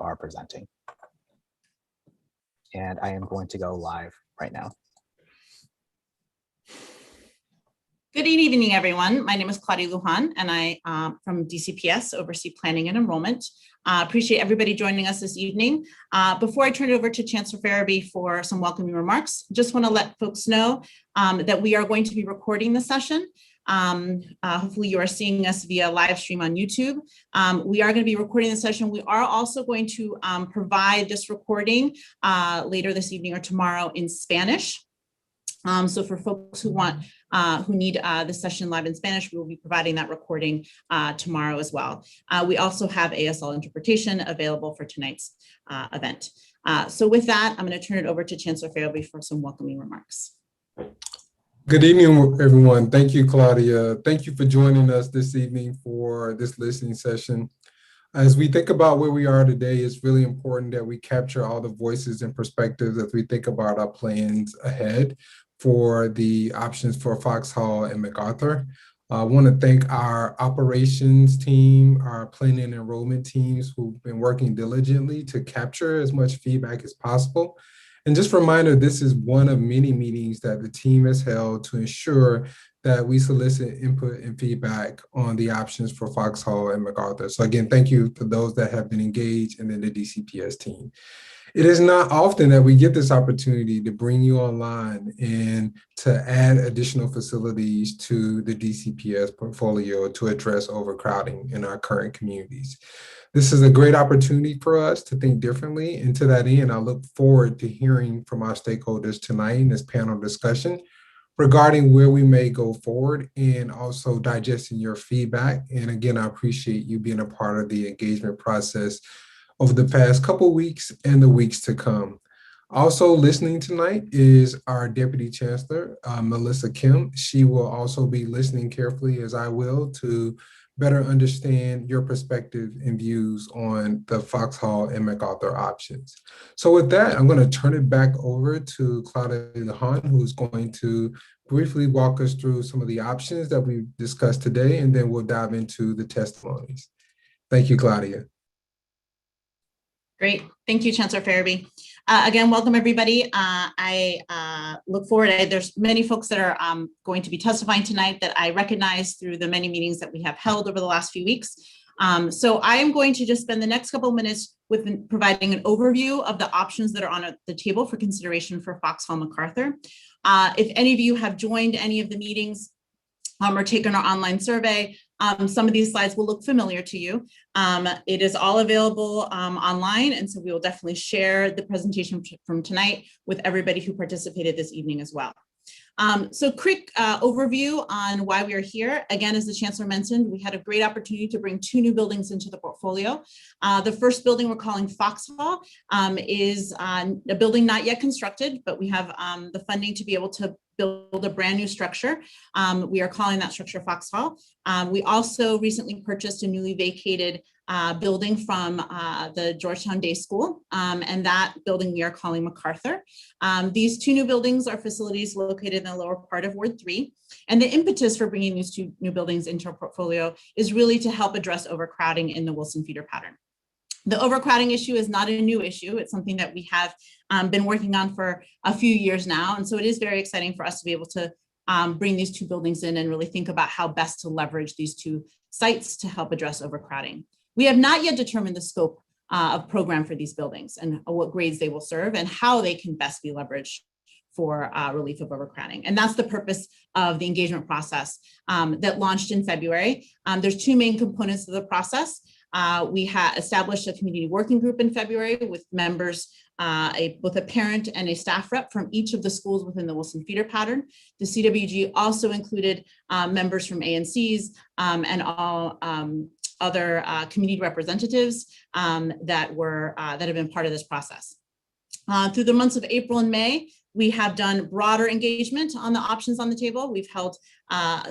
are presenting. And I am going to go live right now. Good evening, everyone. My name is Claudia Lujan, and I from DCPS oversee planning and enrollment. Appreciate everybody joining us this evening. Before I turn it over to Chancellor Farabee for some welcoming remarks, just want to let folks know that we are going to be recording the session. Hopefully you are seeing us via live stream on YouTube. We are going to be recording the session. We are also going to provide this recording later this evening or tomorrow in Spanish. So for folks who need the session live in Spanish, we will be providing that recording tomorrow as well. We also have ASL interpretation available for tonight's event. So with that, I'm going to turn it over to Chancellor Farabee for some welcoming remarks. Good evening, everyone. Thank you, Claudia. Thank you for joining us this evening for this listening session. As we think about where we are today, it's really important that we capture all the voices and perspectives as we think about our plans ahead for the options for Foxhall and MacArthur. I want to thank our operations team, our planning and enrollment teams who've been working diligently to capture as much feedback as possible. And just a reminder, this is one of many meetings that the team has held to ensure that we solicit input and feedback on the options for Foxhall and MacArthur. So again, thank you for those that have been engaged and then the DCPS team. It is not often that we get this opportunity to bring you online and to add additional facilities to the DCPS portfolio to address overcrowding in our current communities. This is a great opportunity for us to think differently. And to that end, I look forward to hearing from our stakeholders tonight in this panel discussion regarding where we may go forward and also digesting your feedback. And again, I appreciate you being a part of the engagement process over the past couple of weeks and the weeks to come. Also listening tonight is our Deputy Chancellor, Melissa Kim. She will also be listening carefully, as I will, to better understand your perspective and views on the Foxhall and MacArthur options. So with that, I'm going to turn it back over to Claudia Lujan, who's going to briefly walk us through some of the options that we've discussed today, and then we'll dive into the testimonies. Thank you, Claudia. Great. Thank you, Chancellor Farabee. Again, welcome everybody. I look forward. There's many folks that are going to be testifying tonight that I recognize through the many meetings that we have held over the last few weeks. So I am going to just spend the next couple of minutes with providing an overview of the options that are on the table for consideration for Foxhall MacArthur. If any of you have joined any of the meetings or taken our online survey, some of these slides will look familiar to you. It is all available online, and so we will definitely share the presentation from tonight with everybody who participated this evening as well. So quick overview on why we are here. Again, as the Chancellor mentioned, we had a great opportunity to bring 2 new buildings into the portfolio. The first building we're calling Foxhall is a building not yet constructed, but we have the funding to be able to build a brand new structure. We are calling that structure Foxhall. We also recently purchased a newly vacated building from the Georgetown Day School, and that building we are calling MacArthur. These 2 new buildings are facilities located in the lower part of Ward 3, and the impetus for bringing these 2 new buildings into our portfolio is really to help address overcrowding in the Wilson feeder pattern. The overcrowding issue is not a new issue. It's something that we have been working on for a few years now, and so it is very exciting for us to be able to bring these 2 buildings in and really think about how best to leverage these 2 sites to help address overcrowding. We have not yet determined the scope of program for these buildings and what grades they will serve and how they can best be leveraged for relief of overcrowding. And that's the purpose of the engagement process that launched in February. There's 2 main components of the process. We had established a community working group in February with members, both a parent and a staff rep from each of the schools within the Wilson feeder pattern. The CWG also included members from ANCs and all other community representatives that have been part of this process. Through the months of April and May, we have done broader engagement on the options on the table. We've held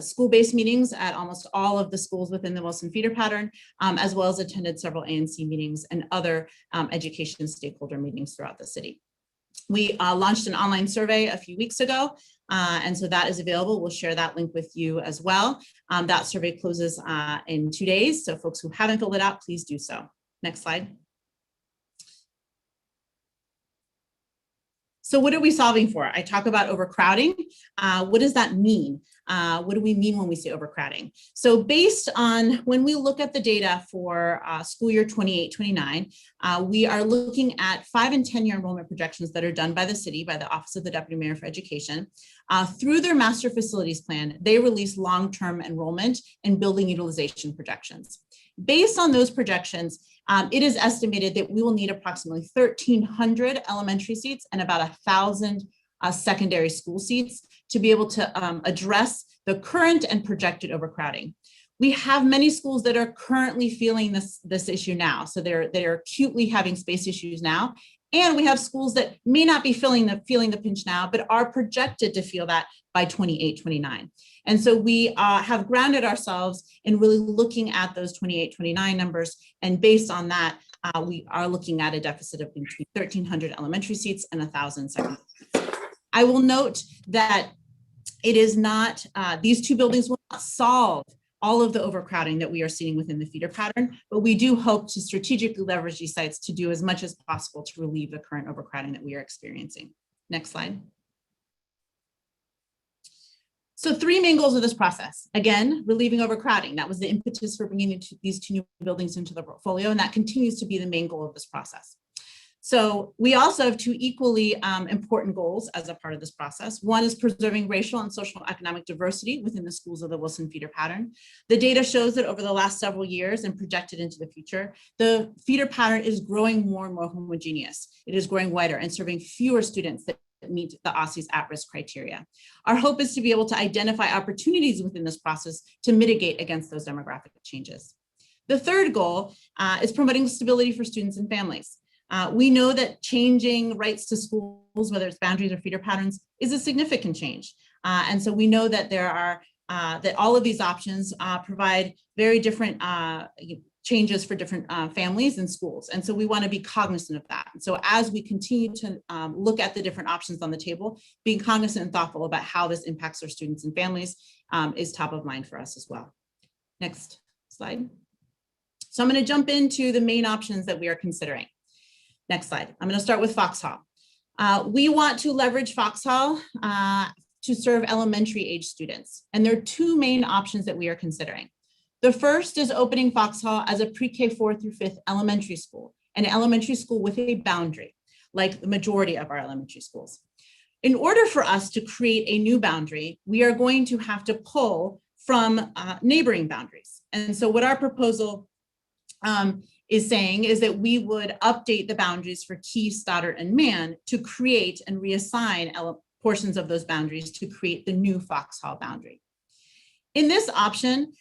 school-based meetings at almost all of the schools within the Wilson feeder pattern, as well as attended several ANC meetings and other education stakeholder meetings throughout the city. We launched an online survey a few weeks ago, and so that is available. We'll share that link with you as well. That survey closes in 2 days, so folks who haven't filled it out, please do so. Next slide. So what are we solving for? I talk about overcrowding. What does that mean? What do we mean when we say overcrowding? So based on when we look at the data for school year 28-29, we are looking at 5 and 10-year enrollment projections that are done by the city, by the Office of the Deputy Mayor for Education. Through their master facilities plan, they release long-term enrollment and building utilization projections. Based on those projections, it is estimated that we will need approximately 1,300 elementary seats and about 1,000 secondary school seats to be able to address the current and projected overcrowding. We have many schools that are currently feeling this issue now. So they're acutely having space issues now. And we have schools that may not be feeling the pinch now, but are projected to feel that by 28-29. And so we have grounded ourselves in really looking at those 28-29 numbers. And based on that, we are looking at a deficit of between 1,300 elementary seats and 1,000 secondary seats. I will note that it is not, these two buildings will not solve all of the overcrowding that we are seeing within the feeder pattern, but we do hope to strategically leverage these sites to do as much as possible to relieve the current overcrowding that we are experiencing. Next slide. So 3 main goals of this process. Again, relieving overcrowding. That was the impetus for bringing these 2 new buildings into the portfolio, and that continues to be the main goal of this process. So we also have 2 equally important goals as a part of this process. One is preserving racial and social economic diversity within the schools of the Wilson feeder pattern. The data shows that over the last several years and projected into the future, the feeder pattern is growing more and more homogeneous. It is growing wider and serving fewer students that meet the OSCE's at-risk criteria. Our hope is to be able to identify opportunities within this process to mitigate against those demographic changes. The third goal is promoting stability for students and families. We know that changing rights to schools, whether it's boundaries or feeder patterns, is a significant change. And so we know that there are, that all of these options provide very different changes for different families and schools. And so we want to be cognizant of that. And so as we continue to look at the different options on the table, being cognizant and thoughtful about how this impacts our students and families is top of mind for us as well. Next slide. So I'm going to jump into the main options that we are considering. Next slide. I'm going to start with Foxhall. We want to leverage Foxhall to serve elementary age students. And there are 2 main options that we are considering. The first is opening Foxhall as a pre-K 4 through 5th elementary school, an elementary school with a boundary, like the majority of our elementary schools. In order for us to create a new boundary, we are going to have to pull from neighboring boundaries. And so what our proposal is saying is that we would update the boundaries for Key, Stoddard, and Mann to create and reassign portions of those boundaries to create the new Foxhall boundary. In this option,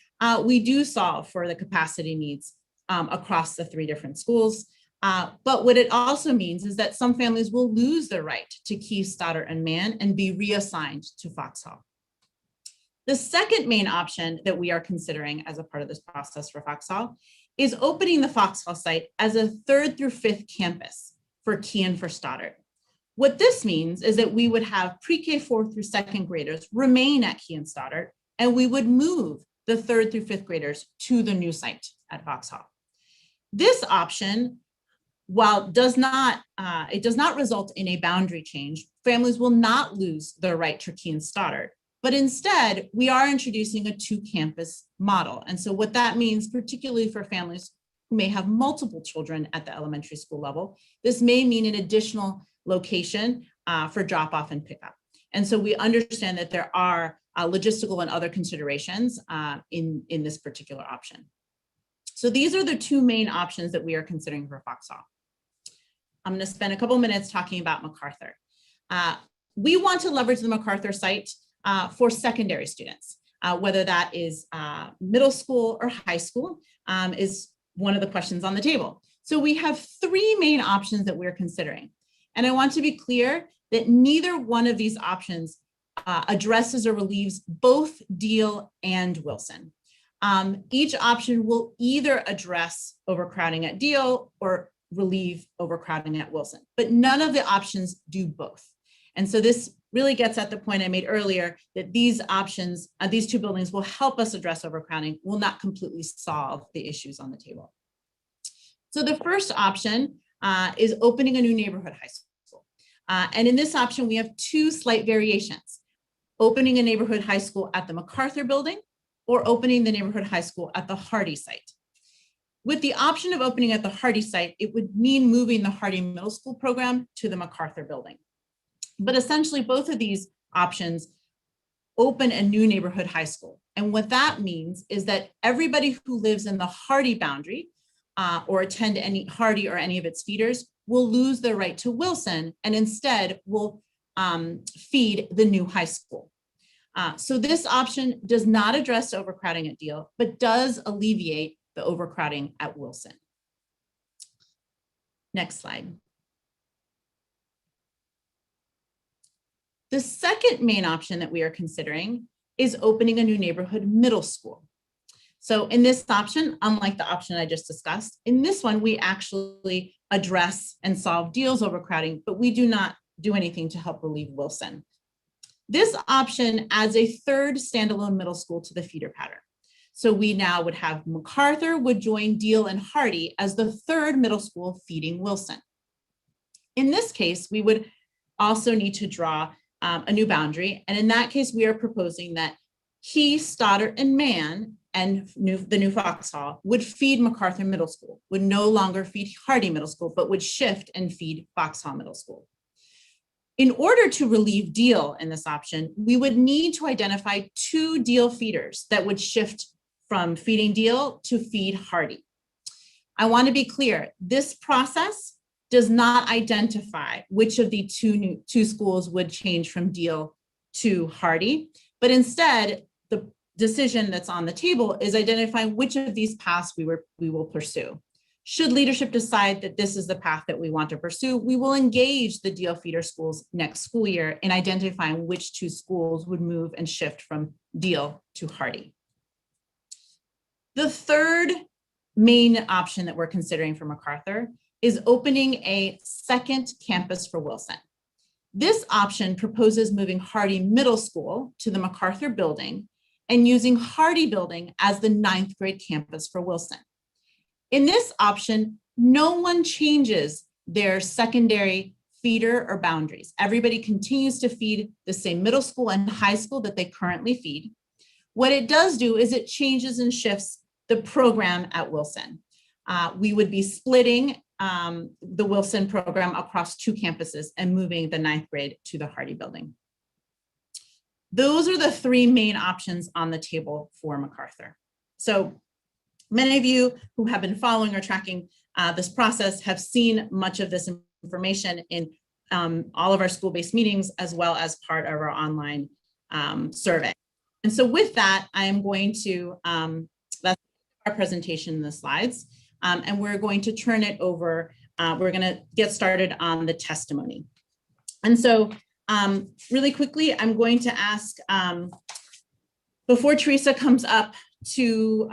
we do solve for the capacity needs across the 3 different schools. But what it also means is that some families will lose their right to Key, Stoddard, and Mann and be reassigned to Foxhall. The second main option that we are considering as a part of this process for Foxhall is opening the Foxhall site as a 3rd through 5th campus for Key and for Stoddard. What this means is that we would have pre-K 4 through 2nd graders remain at Key and Stoddard, and we would move the 3rd through 5th graders to the new site at Foxhall. This option, while it does not result in a boundary change, families will not lose their right to Key and Stoddard. But instead, we are introducing a 2-campus model. And so what that means, particularly for families who may have multiple children at the elementary school level, this may mean an additional location for drop-off and pickup. And so we understand that there are logistical and other considerations in this particular option. So these are the 2 main options that we are considering for Foxhall. I'm going to spend a couple minutes talking about MacArthur. We want to leverage the MacArthur site for secondary students, whether that is middle school or high school is one of the questions on the table. So we have 3 main options that we're considering. And I want to be clear that neither one of these options addresses or relieves both Deal and Wilson. Each option will either address overcrowding at Deal or relieve overcrowding at Wilson, but none of the options do both. And so this really gets at the point I made earlier that these options, these 2 buildings will help us address overcrowding, will not completely solve the issues on the table. So the first option is opening a new neighborhood high school. And in this option, we have two slight variations: opening a neighborhood high school at the MacArthur building or opening the neighborhood high school at the Hardy site. With the option of opening at the Hardy site, it would mean moving the Hardy Middle School program to the MacArthur building. But essentially, both of these options open a new neighborhood high school. And what that means is that everybody who lives in the Hardy boundary or attend any Hardy or any of its feeders will lose their right to Wilson and instead will feed the new high school. So this option does not address overcrowding at Deal, but does alleviate the overcrowding at Wilson. Next slide. The second main option that we are considering is opening a new neighborhood middle school. So in this option, unlike the option I just discussed, in this one, we actually address and solve Deal's overcrowding, but we do not do anything to help relieve Wilson. This option adds a third standalone middle school to the feeder pattern. So we now would have MacArthur would join Deal and Hardy as the third middle school feeding Wilson. In this case, we would also need to draw a new boundary. And in that case, we are proposing that Key, Stoddard, and Mann and the new Foxhall would feed MacArthur Middle School, would no longer feed Hardy Middle School, but would shift and feed Foxhall Middle School. In order to relieve Deal in this option, we would need to identify two Deal feeders that would shift from feeding Deal to feed Hardy. I want to be clear, this process does not identify which of the two schools would change from Deal to Hardy, but instead the decision that's on the table is identifying which of these paths we will pursue. Should leadership decide that this is the path that we want to pursue, we will engage the Deal feeder schools next school year in identifying which two schools would move and shift from Deal to Hardy. The third main option that we're considering for MacArthur is opening a second campus for Wilson. This option proposes moving Hardy Middle School to the MacArthur building and using Hardy building as the 9th grade campus for Wilson. In this option, no one changes their secondary feeder or boundaries. Everybody continues to feed the same middle school and high school that they currently feed. What it does do is it changes and shifts the program at Wilson. We would be splitting the Wilson program across two campuses and moving the 9th grade to the Hardy building. Those are the three main options on the table for MacArthur. So many of you who have been following or tracking this process have seen much of this information in all of our school-based meetings, as well as part of our online survey. And so with that, I am going to, that's our presentation in the slides, and we're going to turn it over. We're going to get started on the testimony. And so really quickly, I'm going to ask, before Teresa comes up to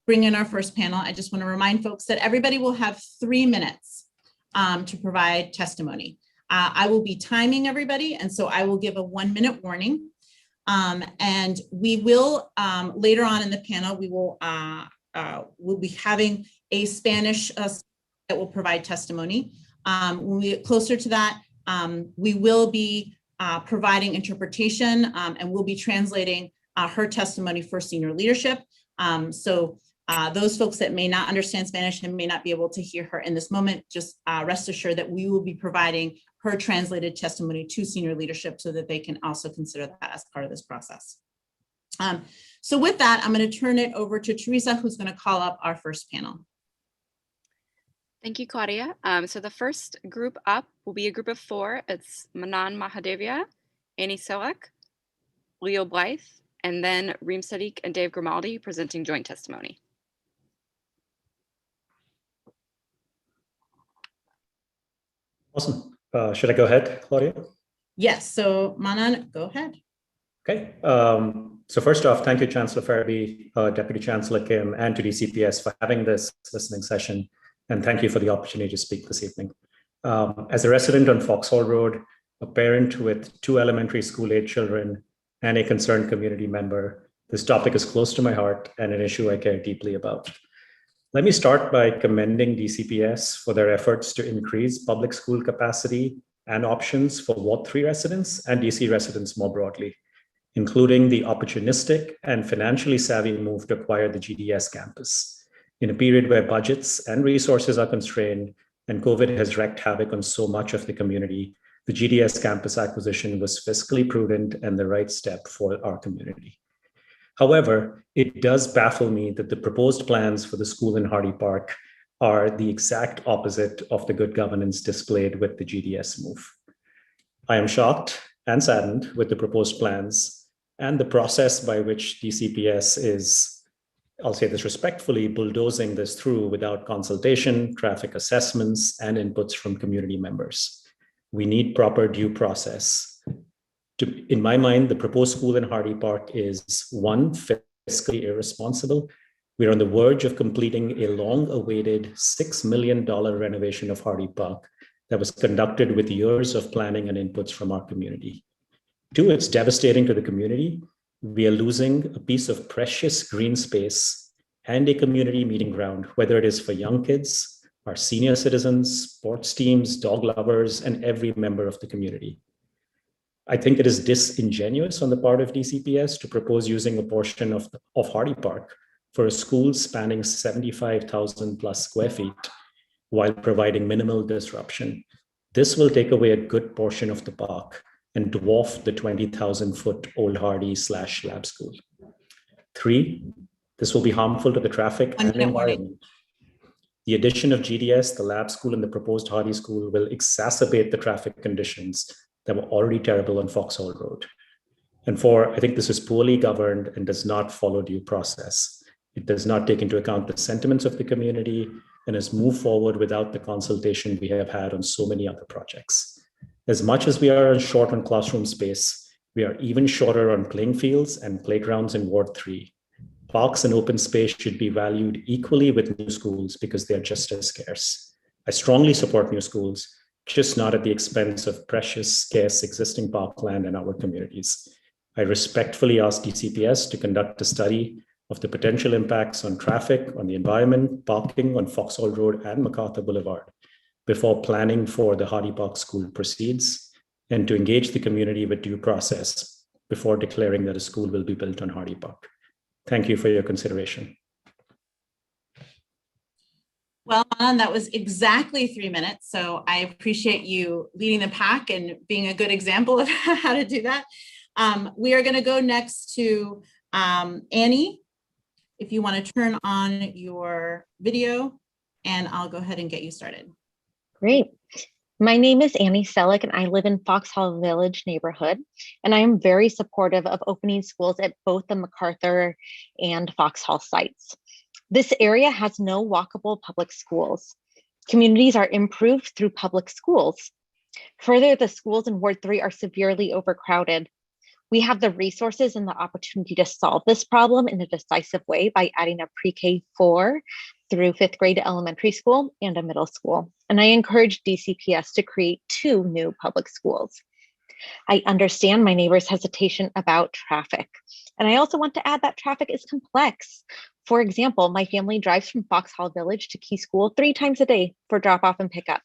bring in our first panel, I just want to remind folks that everybody will have 3 minutes to provide testimony. I will be timing everybody, and so I will give a 1-minute warning. And we will, later on in the panel, we will we'll be having a Spanish that will provide testimony. When we get closer to that, we will be providing interpretation and we'll be translating her testimony for senior leadership. So those folks that may not understand Spanish and may not be able to hear her in this moment, just rest assured that we will be providing her translated testimony to senior leadership so that they can also consider that as part of this process. So with that, I'm going to turn it over to Teresa, who's going to call up our first panel. Thank you, Claudia. So the first group up will be a group of 4. It's Manan Mahadevia, Annie Selak, Leo Blythe, and then Reem Sadiq and Dave Grimaldi presenting joint testimony. Awesome. Should I go ahead, Claudia? Yes, so Manan, go ahead. Okay. So first off, thank you, Chancellor Farabee, Deputy Chancellor Kim, and to DCPS for having this listening session. And thank you for the opportunity to speak this evening. As a resident on Foxhall Road, a parent with 2 elementary school-age children, and a concerned community member, this topic is close to my heart and an issue I care deeply about. Let me start by commending DCPS for their efforts to increase public school capacity and options for Ward 3 residents and DC residents more broadly, including the opportunistic and financially savvy move to acquire the GDS campus in a period where budgets and resources are constrained and COVID has wreaked havoc on so much of the community. The GDS campus acquisition was fiscally prudent and the right step for our community. However, it does baffle me that the proposed plans for the school in Hardy Park are the exact opposite of the good governance displayed with the GDS move. I am shocked and saddened with the proposed plans and the process by which DCPS is, I'll say this respectfully, bulldozing this through without consultation, traffic assessments, and inputs from community members. We need proper due process. In my mind, the proposed school in Hardy Park is one, fiscally irresponsible. We're on the verge of completing a long-awaited $6 million renovation of Hardy Park that was conducted with years of planning and inputs from our community. Two, it's devastating to the community. We are losing a piece of precious green space and a community meeting ground, whether it is for young kids, our senior citizens, sports teams, dog lovers, and every member of the community. I think it is disingenuous on the part of DCPS to propose using a portion of Hardy Park for a school spanning 75,000 plus square feet while providing minimal disruption. This will take away a good portion of the park and dwarf the 20,000-foot Old Hardy / lab school. Three, this will be harmful to the traffic and environment. The addition of GDS, the lab school, and the proposed Hardy school will exacerbate the traffic conditions that were already terrible on Foxhall Road. And four, I think this is poorly governed and does not follow due process. It does not take into account the sentiments of the community and has moved forward without the consultation we have had on so many other projects. As much as we are short on classroom space, we are even shorter on playing fields and playgrounds in Ward 3. Parks and open space should be valued equally with new schools because they are just as scarce. I strongly support new schools, just not at the expense of precious, scarce existing parkland in our communities. I respectfully ask DCPS to conduct a study of the potential impacts on traffic, on the environment, parking on Foxhall Road and MacArthur Boulevard before planning for the Hardy Park School proceeds, and to engage the community with due process before declaring that a school will be built on Hardy Park. Thank you for your consideration. Well, Anand, that was exactly 3 minutes. So I appreciate you leading the pack and being a good example of how to do that. We are going to go next to Annie. If you want to turn on your video, and I'll go ahead and get you started. Great. My name is Annie Selleck, and I live in Foxhall Village neighborhood, and I am very supportive of opening schools at both the MacArthur and Foxhall sites. This area has no walkable public schools. Communities are improved through public schools. Further, the schools in Ward 3 are severely overcrowded. We have the resources and the opportunity to solve this problem in a decisive way by adding a pre-K 4 through 5th grade elementary school and a middle school. And I encourage DCPS to create 2 new public schools. I understand my neighbor's hesitation about traffic. And I also want to add that traffic is complex. For example, my family drives from Foxhall Village to Key School 3 times a day for drop off and pickup.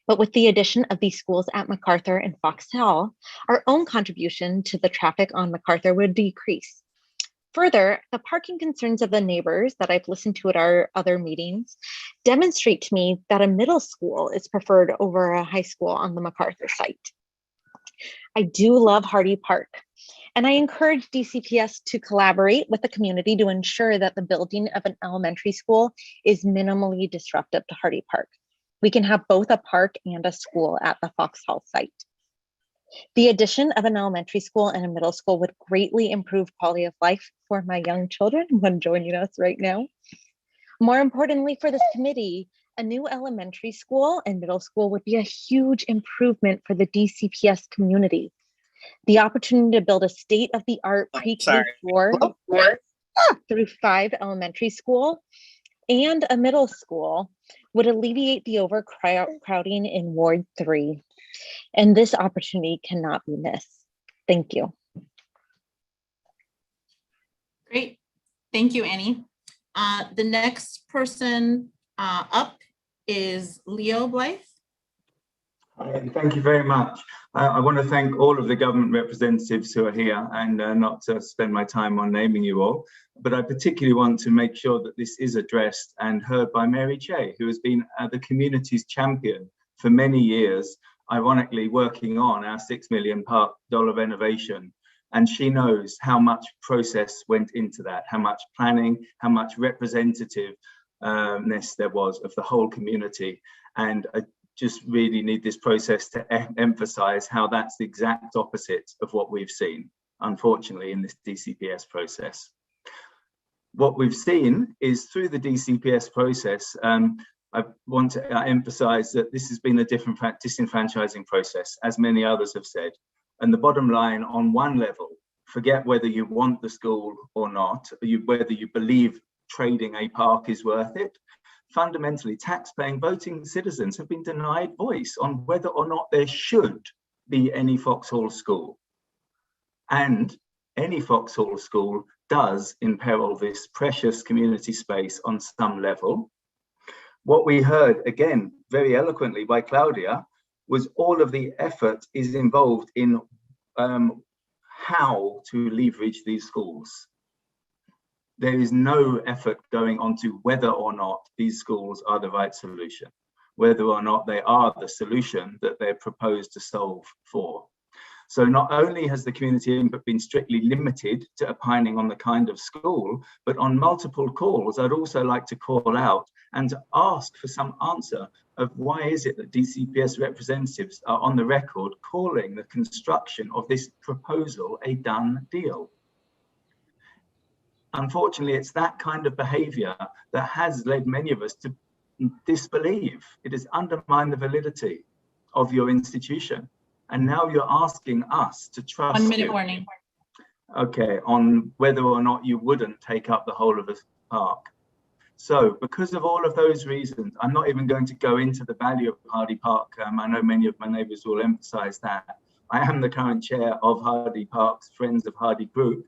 But with the addition of these schools at MacArthur and Foxhall, our own contribution to the traffic on MacArthur would decrease. Further, the parking concerns of the neighbors that I've listened to at our other meetings demonstrate to me that a middle school is preferred over a high school on the MacArthur site. I do love Hardy Park, and I encourage DCPS to collaborate with the community to ensure that the building of an elementary school is minimally disruptive to Hardy Park. We can have both a park and a school at the Foxhall site. The addition of an elementary school and a middle school would greatly improve quality of life for my young children who are joining us right now. More importantly for this committee, a new elementary school and middle school would be a huge improvement for the DCPS community. The opportunity to build a state-of-the-art pre-K 4 through 5 elementary school and a middle school would alleviate the overcrowding in Ward 3. And this opportunity cannot be missed. Thank you. Great. Thank you, Annie. The next person up is Leo Blythe. Thank you very much. I want to thank all of the government representatives who are here, and not to spend my time on naming you all, but I particularly want to make sure that this is addressed and heard by Mary Che, who has been the community's champion for many years, ironically working on our $6 million renovation. And she knows how much process went into that, how much planning, how much representativeness there was of the whole community. And I just really need this process to emphasize how that's the exact opposite of what we've seen, unfortunately, in this DCPS process. What we've seen is through the DCPS process, I want to emphasize that this has been a different disenfranchising process, as many others have said. And the bottom line, on one level, forget whether you want the school or not, whether you believe trading a park is worth it. Fundamentally, tax-paying voting citizens have been denied voice on whether or not there should be any Foxhall school. And any Foxhall school does imperil this precious community space on some level. What we heard, again, very eloquently by Claudia, was all of the effort is involved in how to leverage these schools. There is no effort going on to whether or not these schools are the right solution, whether or not they are the solution that they're proposed to solve for. So not only has the community input been strictly limited to opining on the kind of school, but on multiple calls, I'd also like to call out and to ask for some answer of why is it that DCPS representatives are on the record calling the construction of this proposal a done deal. Unfortunately, it's that kind of behavior that has led many of us to disbelieve. It has undermined the validity of your institution. And now you're asking us to trust 1 minute you. warning. Okay, on whether or not you wouldn't take up the whole of the park. So because of all of those reasons, I'm not even going to go into the value of Hardy Park. I know many of my neighbours will emphasise that. I am the current chair of Hardy Park's Friends of Hardy Group.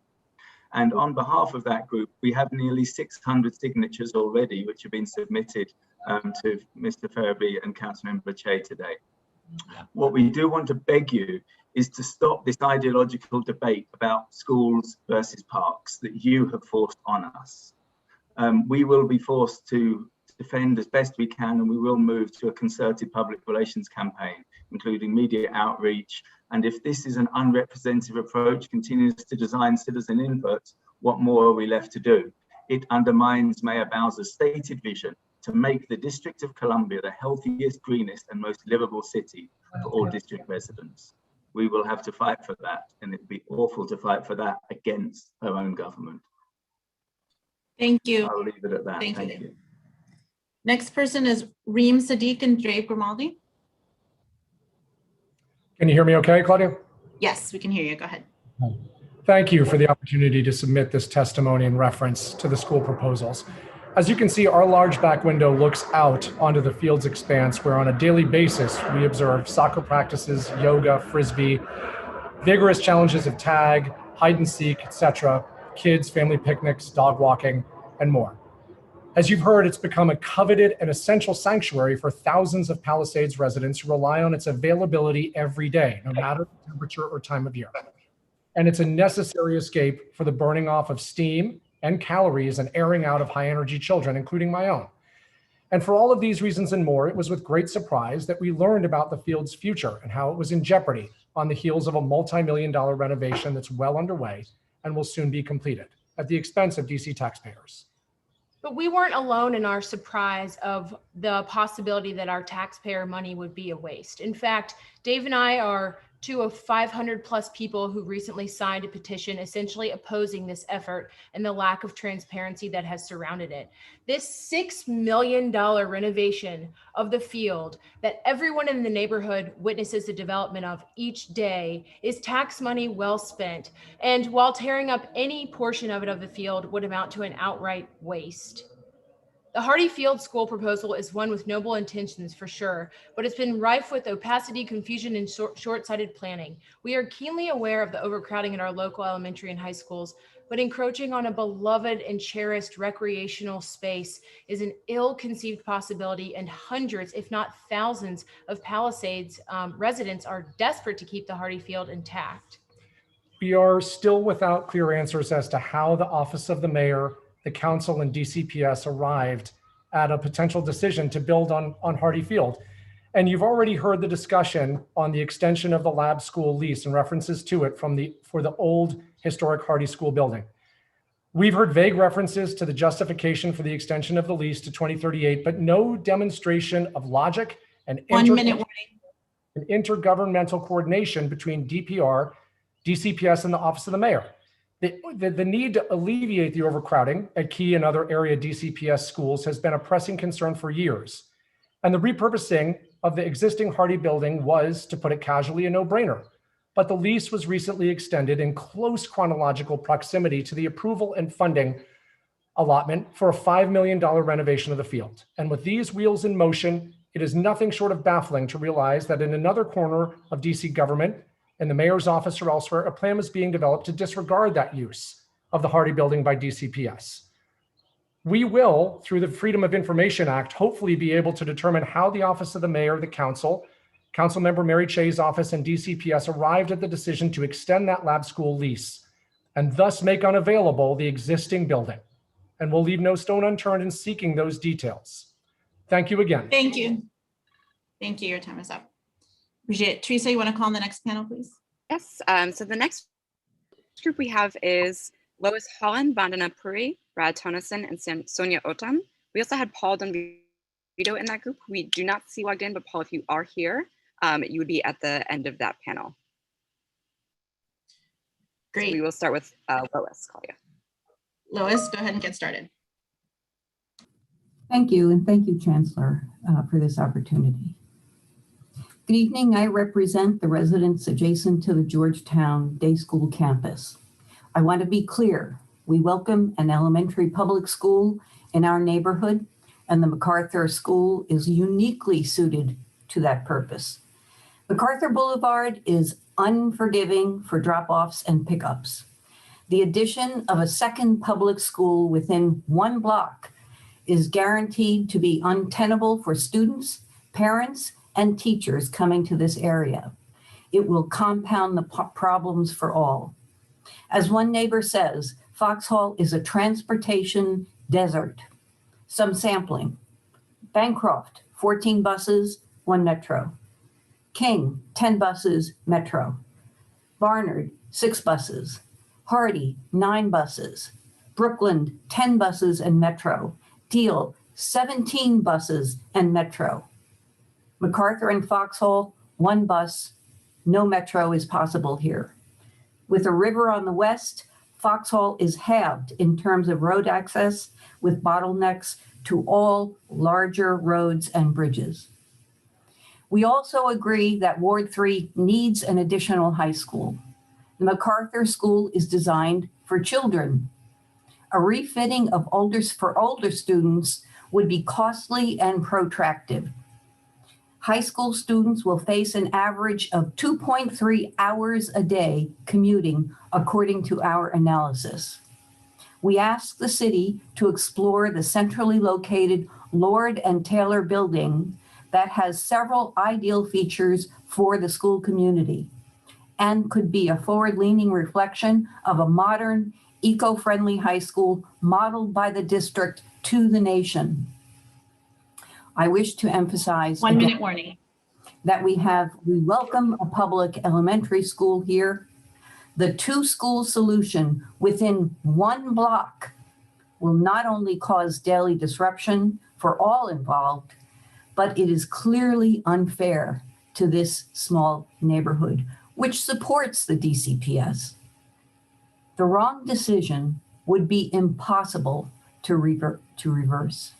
And on behalf of that group, we have nearly 600 signatures already, which have been submitted to Mr. Ferraby and Councilmember Che today. What we do want to beg you is to stop this ideological debate about schools versus parks that you have forced on us. We will be forced to defend as best we can, and we will move to a concerted public relations campaign, including media outreach. And if this is an unrepresentative approach, continues to design citizen input, what more are we left to do? It undermines Mayor Bowser's stated vision to make the District of Columbia the healthiest, greenest, and most livable city for all district residents. We will have to fight for that, and it'd be awful to fight for that against our own government. Thank you. I'll leave it at that. Thank Thank you. you. Next person is Reem Sadiq and Dave Grimaldi. Can you hear me okay, Claudia? Yes, we can hear you. Go ahead. Thank you for the opportunity to submit this testimony in reference to the school proposals. As you can see, our large back window looks out onto the field's expanse where on a daily basis, we observe soccer practices, yoga, frisbee, vigorous challenges of tag, hide and seek, etc., kids, family picnics, dog walking, and more. As you've heard, it's become a coveted and essential sanctuary for thousands of Palisades residents who rely on its availability every day, no matter the temperature or time of year. And it's a necessary escape for the burning off of steam and calories and airing out of high energy children, including my own. And for all of these reasons and more, it was with great surprise that we learned about the field's future and how it was in jeopardy on the heels of a multi-million-dollar renovation that's well underway and will soon be completed at the expense of DC taxpayers. But we weren't alone in our surprise of the possibility that our taxpayer money would be a waste. In fact, Dave and I are two of 500 plus people who recently signed a petition essentially opposing this effort and the lack of transparency that has surrounded it. This $6 million renovation of the field that everyone in the neighborhood witnesses the development of each day is tax money well spent. And while tearing up any portion of it of the field would amount to an outright waste. The Hardy Field school proposal is one with noble intentions for sure, but it's been rife with opacity, confusion, and short-sighted planning. We are keenly aware of the overcrowding in our local elementary and high schools, but encroaching on a beloved and cherished recreational space is an ill-conceived possibility, and hundreds, if not thousands, of Palisades residents are desperate to keep the Hardy Field intact. We are still without clear answers as to how the Office of the Mayor, the Council, and DCPS arrived at a potential decision to build on Hardy Field. And you've already heard the discussion on the extension of the lab school lease and references to it for the old historic Hardy School building. We've heard vague references to the justification for the extension of the lease to 2038, but no demonstration of logic and 1 minute warning. intergovernmental coordination between DPR, DCPS, and the Office of the Mayor. The need to alleviate the overcrowding at key and other area DCPS schools has been a pressing concern for years. And the repurposing of the existing Hardy building was, to put it casually, a no-brainer. But the lease was recently extended in close chronological proximity to the approval and funding allotment for a $5 million renovation of the field. And with these wheels in motion, it is nothing short of baffling to realize that in another corner of DC government, in the mayor's office or elsewhere, a plan was being developed to disregard that use of the Hardy building by DCPS. We will, through the Freedom of Information Act, hopefully be able to determine how the Office of the Mayor, the Council, Councilmember Mary Chea's office, and DCPS arrived at the decision to extend that lab school lease and thus make unavailable the existing building. And we'll leave no stone unturned in seeking those details. Thank you again. Thank you. Thank you. Your time is up. Brigitte, Teresa, you want to call on the next panel, please? Yes, so the next group we have is Lois Holland, Vandana Puri, Brad Tonneson, and Sonia Otam. We also had Paul Dunvito in that group. We do not see logged in, but Paul, if you are here, you would be at the end of that panel. Great. So we will start with Lois, Claudia. Lois, go ahead and get started. Thank you, and thank you, Chancellor, for this opportunity. Good evening. I represent the residents adjacent to the Georgetown Day School campus. I want to be clear. We welcome an elementary public school in our neighborhood, and the MacArthur School is uniquely suited to that purpose. MacArthur Boulevard is unforgiving for drop-offs and pickups. The addition of a second public school within 1 block is guaranteed to be untenable for students, parents, and teachers coming to this area. It will compound the problems for all. As one neighbor says, Foxhall is a transportation desert. Some sampling. Bancroft, 14 buses, 1 metro. King, 10 buses, metro. Barnard, 6 buses. Hardy, 9 buses. Brookland, 10 buses and metro. Deal, 17 buses and metro. MacArthur and Foxhall, 1 bus, no metro is possible here. With a river on the west, Foxhall is halved in terms of road access with bottlenecks to all larger roads and bridges. We also agree that Ward 3 needs an additional high school. The MacArthur School is designed for children. A refitting of for older students would be costly and protracted. High school students will face an average of 2.3 hours a day commuting, according to our analysis. We ask the city to explore the centrally located Lord and Taylor building that has several ideal features for the school community and could be a forward-leaning reflection of a modern, eco-friendly high school modeled by the district to the nation. I wish to emphasize 1 minute warning. that we welcome a public elementary school here. The 2-school solution within 1 block will not only cause daily disruption for all involved, but it is clearly unfair to this small neighborhood, which supports the DCPS. The wrong decision would be impossible to reverse.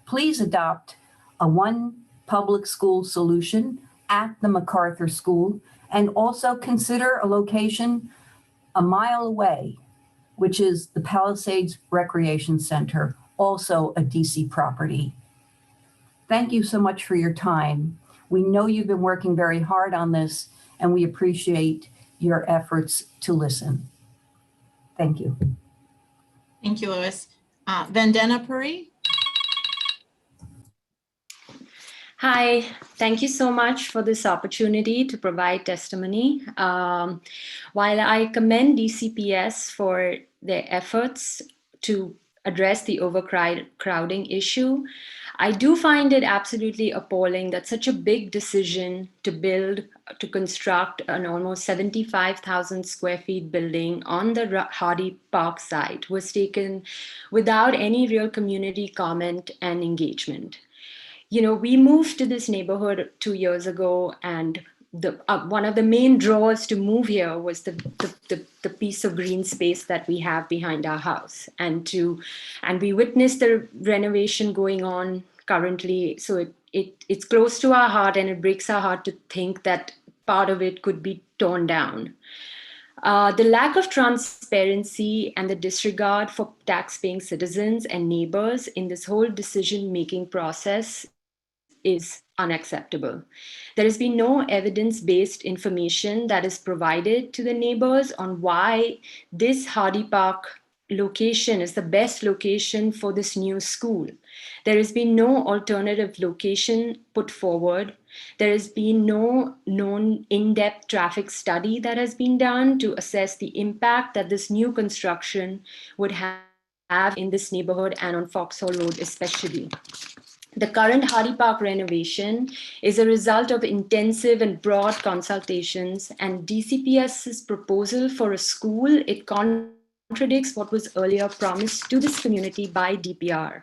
Please adopt a 1 public school solution at the MacArthur School and also consider a location a mile away, which is the Palisades Recreation Center, also a DC property. Thank you so much for your time. We know you've been working very hard on this, and we appreciate your efforts to listen. Thank you. Thank you, Lois. Vandana Puri. Hi, thank you so much for this opportunity to provide testimony. While I commend DCPS for their efforts to address the overcrowding issue, I do find it absolutely appalling that such a big decision to construct an almost 75,000 square feet building on the Hardy Park site was taken without any real community comment and engagement. You know, we moved to this neighborhood 2 years ago, and one of the main draws to move here was the piece of green space that we have behind our house, and we witnessed the renovation going on currently. So it's close to our heart, and it breaks our heart to think that part of it could be torn down. The lack of transparency and the disregard for tax-paying citizens and neighbors in this whole decision-making process is unacceptable. There has been no evidence-based information that is provided to the neighbors on why this Hardy Park location is the best location for this new school. There has been no alternative location put forward. There has been no known in-depth traffic study that has been done to assess the impact that this new construction would have in this neighborhood and on Foxhall Road especially. The current Hardy Park renovation is a result of intensive and broad consultations, and DCPS's proposal for a school, it contradicts what was earlier promised to this community by DPR.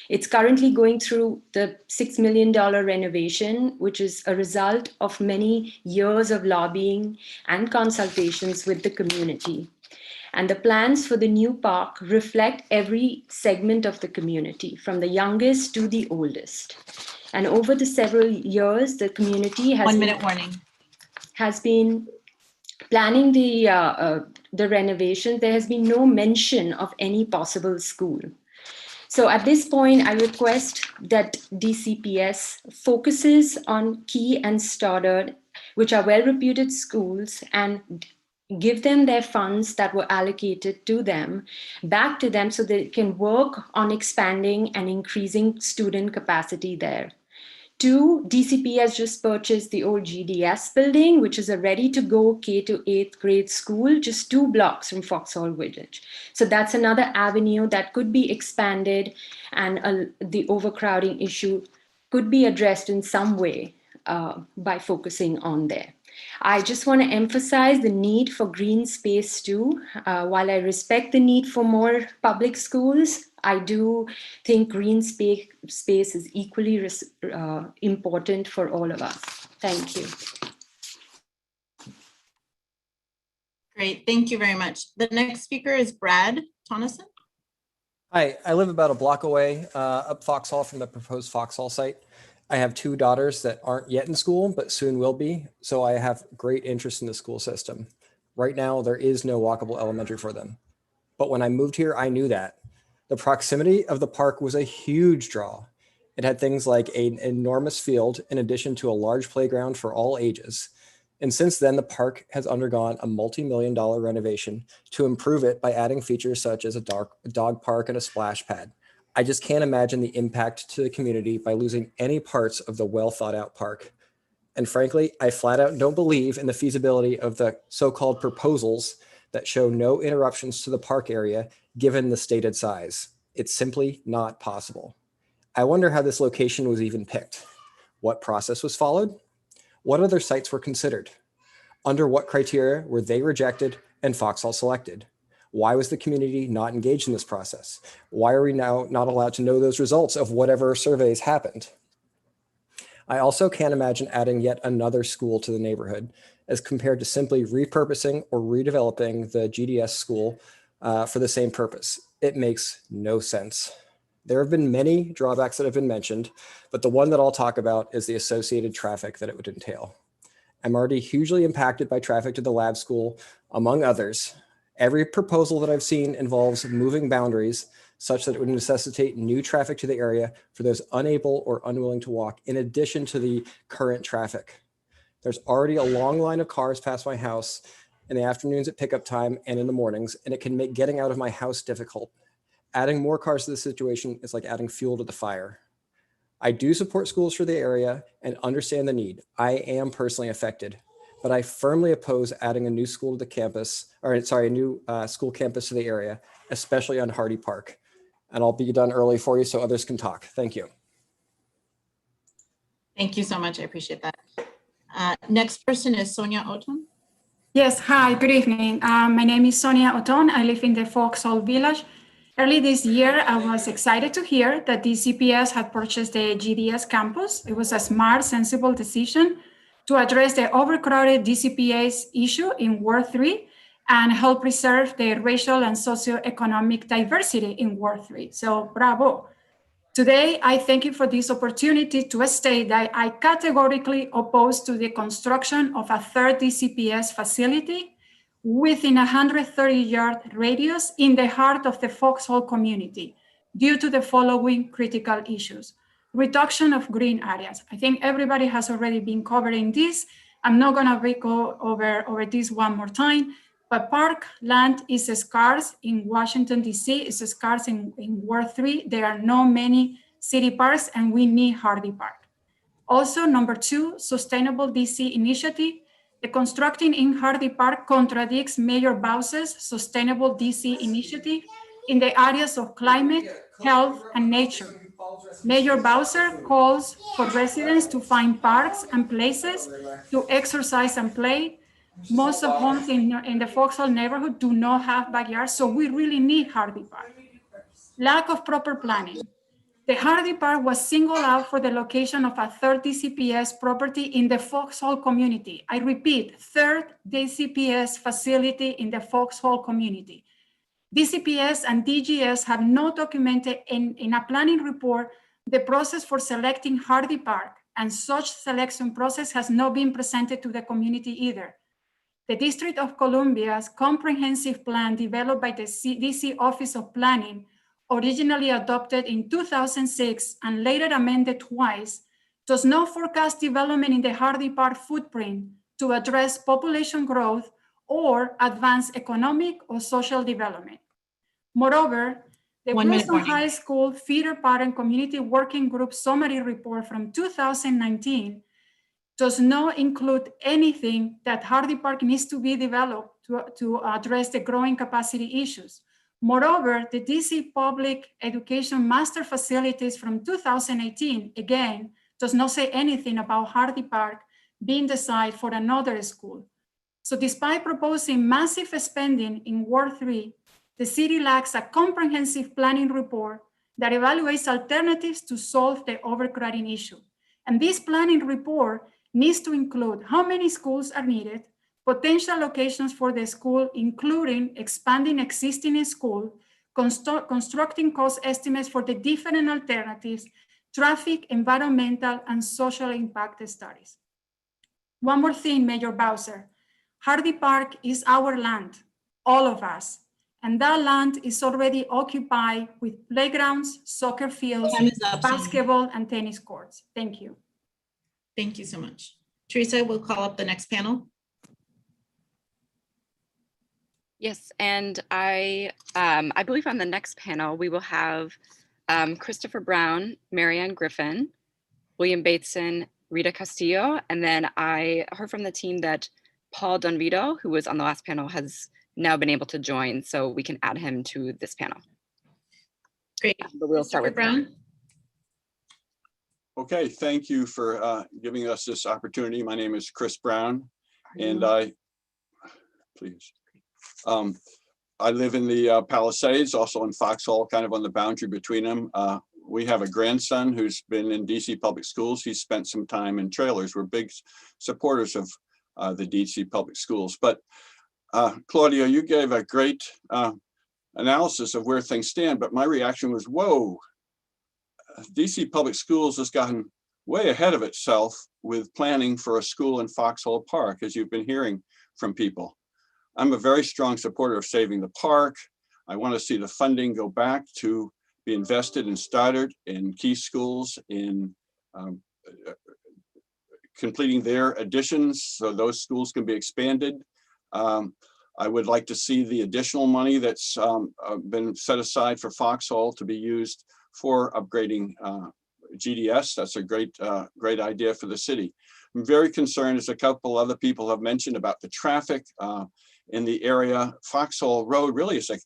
It's currently going through the $6 million renovation, which is a result of many years of lobbying and consultations with the community. And the plans for the new park reflect every segment of the community, from the youngest to the oldest. And over the several years, the community has 1 minute warning. Has been planning the renovation. There has been no mention of any possible school. So at this point, I request that DCPS focuses on Key and Stoddard, which are well-reputed schools, and give them their funds that were allocated to them back to them so they can work on expanding and increasing student capacity there. 2, DCPS just purchased the old GDS building, which is a ready-to-go K to 8th grade school just 2 blocks from Foxhall Village. So that's another avenue that could be expanded, and the overcrowding issue could be addressed in some way by focusing on there. I just want to emphasize the need for green space too. While I respect the need for more public schools, I do think green space is equally important for all of us. Thank you. Great, thank you very much. The next speaker is Brad Tonneson. Hi, I live about a block away up Foxhall from the proposed Foxhall site. I have 2 daughters that aren't yet in school, but soon will be. So I have great interest in the school system. Right now, there is no walkable elementary for them. But when I moved here, I knew that. The proximity of the park was a huge draw. It had things like an enormous field in addition to a large playground for all ages. And since then, the park has undergone a multi-million-dollar renovation to improve it by adding features such as a dog park and a splash pad. I just can't imagine the impact to the community by losing any parts of the well thought out park. And frankly, I flat out don't believe in the feasibility of the so-called proposals that show no interruptions to the park area given the stated size. It's simply not possible. I wonder how this location was even picked. What process was followed? What other sites were considered? Under what criteria were they rejected and Foxhall selected? Why was the community not engaged in this process? Why are we now not allowed to know those results of whatever surveys happened? I also can't imagine adding yet another school to the neighborhood as compared to simply repurposing or redeveloping the GDS school for the same purpose. It makes no sense. There have been many drawbacks that have been mentioned, but the one that I'll talk about is the associated traffic that it would entail. I'm already hugely impacted by traffic to the lab school, among others. Every proposal that I've seen involves moving boundaries such that it would necessitate new traffic to the area for those unable or unwilling to walk, in addition to the current traffic. There's already a long line of cars past my house in the afternoons at pickup time and in the mornings, and it can make getting out of my house difficult. Adding more cars to the situation is like adding fuel to the fire. I do support schools for the area and understand the need. I am personally affected, but I firmly oppose adding a new school to the campus, a new school campus to the area, especially on Hardy Park. And I'll be done early for you so others can talk. Thank you. Thank you so much. I appreciate that. Next person is Sonia Oton. Yes, hi, good evening. My name is Sonia Oton. I live in the Foxhall village. Early this year, I was excited to hear that DCPS had purchased the GDS campus. It was a smart, sensible decision to address the overcrowded DCPS issue in Ward 3 and help preserve the racial and socioeconomic diversity in Ward 3. So bravo. Today, I thank you for this opportunity to state that I categorically oppose to the construction of a third DCPS facility within a 130-yard radius in the heart of the Foxhall community due to the following critical issues. Reduction of green areas. I think everybody has already been covering this. I'm not gonna go over this one more time, but park land is scarce in Washington, DC, it's scarce in Ward 3. There are not many city parks and we need Hardy Park. Also, number 2, sustainable DC initiative. The constructing in Hardy Park contradicts Mayor Bowser's sustainable DC initiative in the areas of climate, health, and nature. Mayor Bowser calls for residents to find parks and places to exercise and play. Most of homes in the Foxhall neighborhood do not have backyards, so we really need Hardy Park. Lack of proper planning. The Hardy Park was singled out for the location of a third DCPS property in the Foxhall community. I repeat, third DCPS facility in the Foxhall community. DCPS and DGS have not documented in a planning report the process for selecting Hardy Park, and such selection process has not been presented to the community either. The District of Columbia's comprehensive plan developed by the DC Office of Planning, originally adopted in 2006 and later amended twice, does not forecast development in the Hardy Park footprint to address population growth or advance economic or social development. Moreover, the Wilson High School Feeder Parent Community Working Group Summary Report from 2019 does not include anything that Hardy Park needs to be developed to address the growing capacity issues. Moreover, the DC Public Education Master Facilities from 2018, again, does not say anything about Hardy Park being the site for another school. So despite proposing massive spending in Ward 3, the city lacks a comprehensive planning report that evaluates alternatives to solve the overcrowding issue. And this planning report needs to include how many schools are needed, potential locations for the school, including expanding existing school, constructing cost estimates for the different alternatives, traffic, environmental, and social impact studies. One more thing, Mayor Bowser. Hardy Park is our land, all of us. And that land is already occupied with playgrounds, soccer fields, basketball, and tennis courts. Thank you. Thank you so much. Teresa, we'll call up the next panel. Yes, and I believe on the next panel, we will have Christopher Brown, Marianne Griffin, William Bateson, Rita Castillo, and then I heard from the team that Paul Donvito, who was on the last panel, has now been able to join, so we can add him to this panel. Great. But we'll start with Brown. Okay, thank you for giving us this opportunity. My name is Chris Brown, and I live in the Palisades, also in Foxhall, kind of on the boundary between them. We have a grandson who's been in DC public schools. He's spent some time in trailers. We're big supporters of the DC public schools. But Claudia, you gave a great analysis of where things stand, but my reaction was, whoa, DC public schools has gotten way ahead of itself with planning for a school in Foxhall Park, as you've been hearing from people. I'm a very strong supporter of saving the park. I want to see the funding go back to be invested in Stoddard, in key schools, in completing their additions so those schools can be expanded. I would like to see the additional money that's been set aside for Foxhall to be used for upgrading GDS. That's a great idea for the city. I'm very concerned, as a couple other people have mentioned, about the traffic in the area. Foxhall Road really is a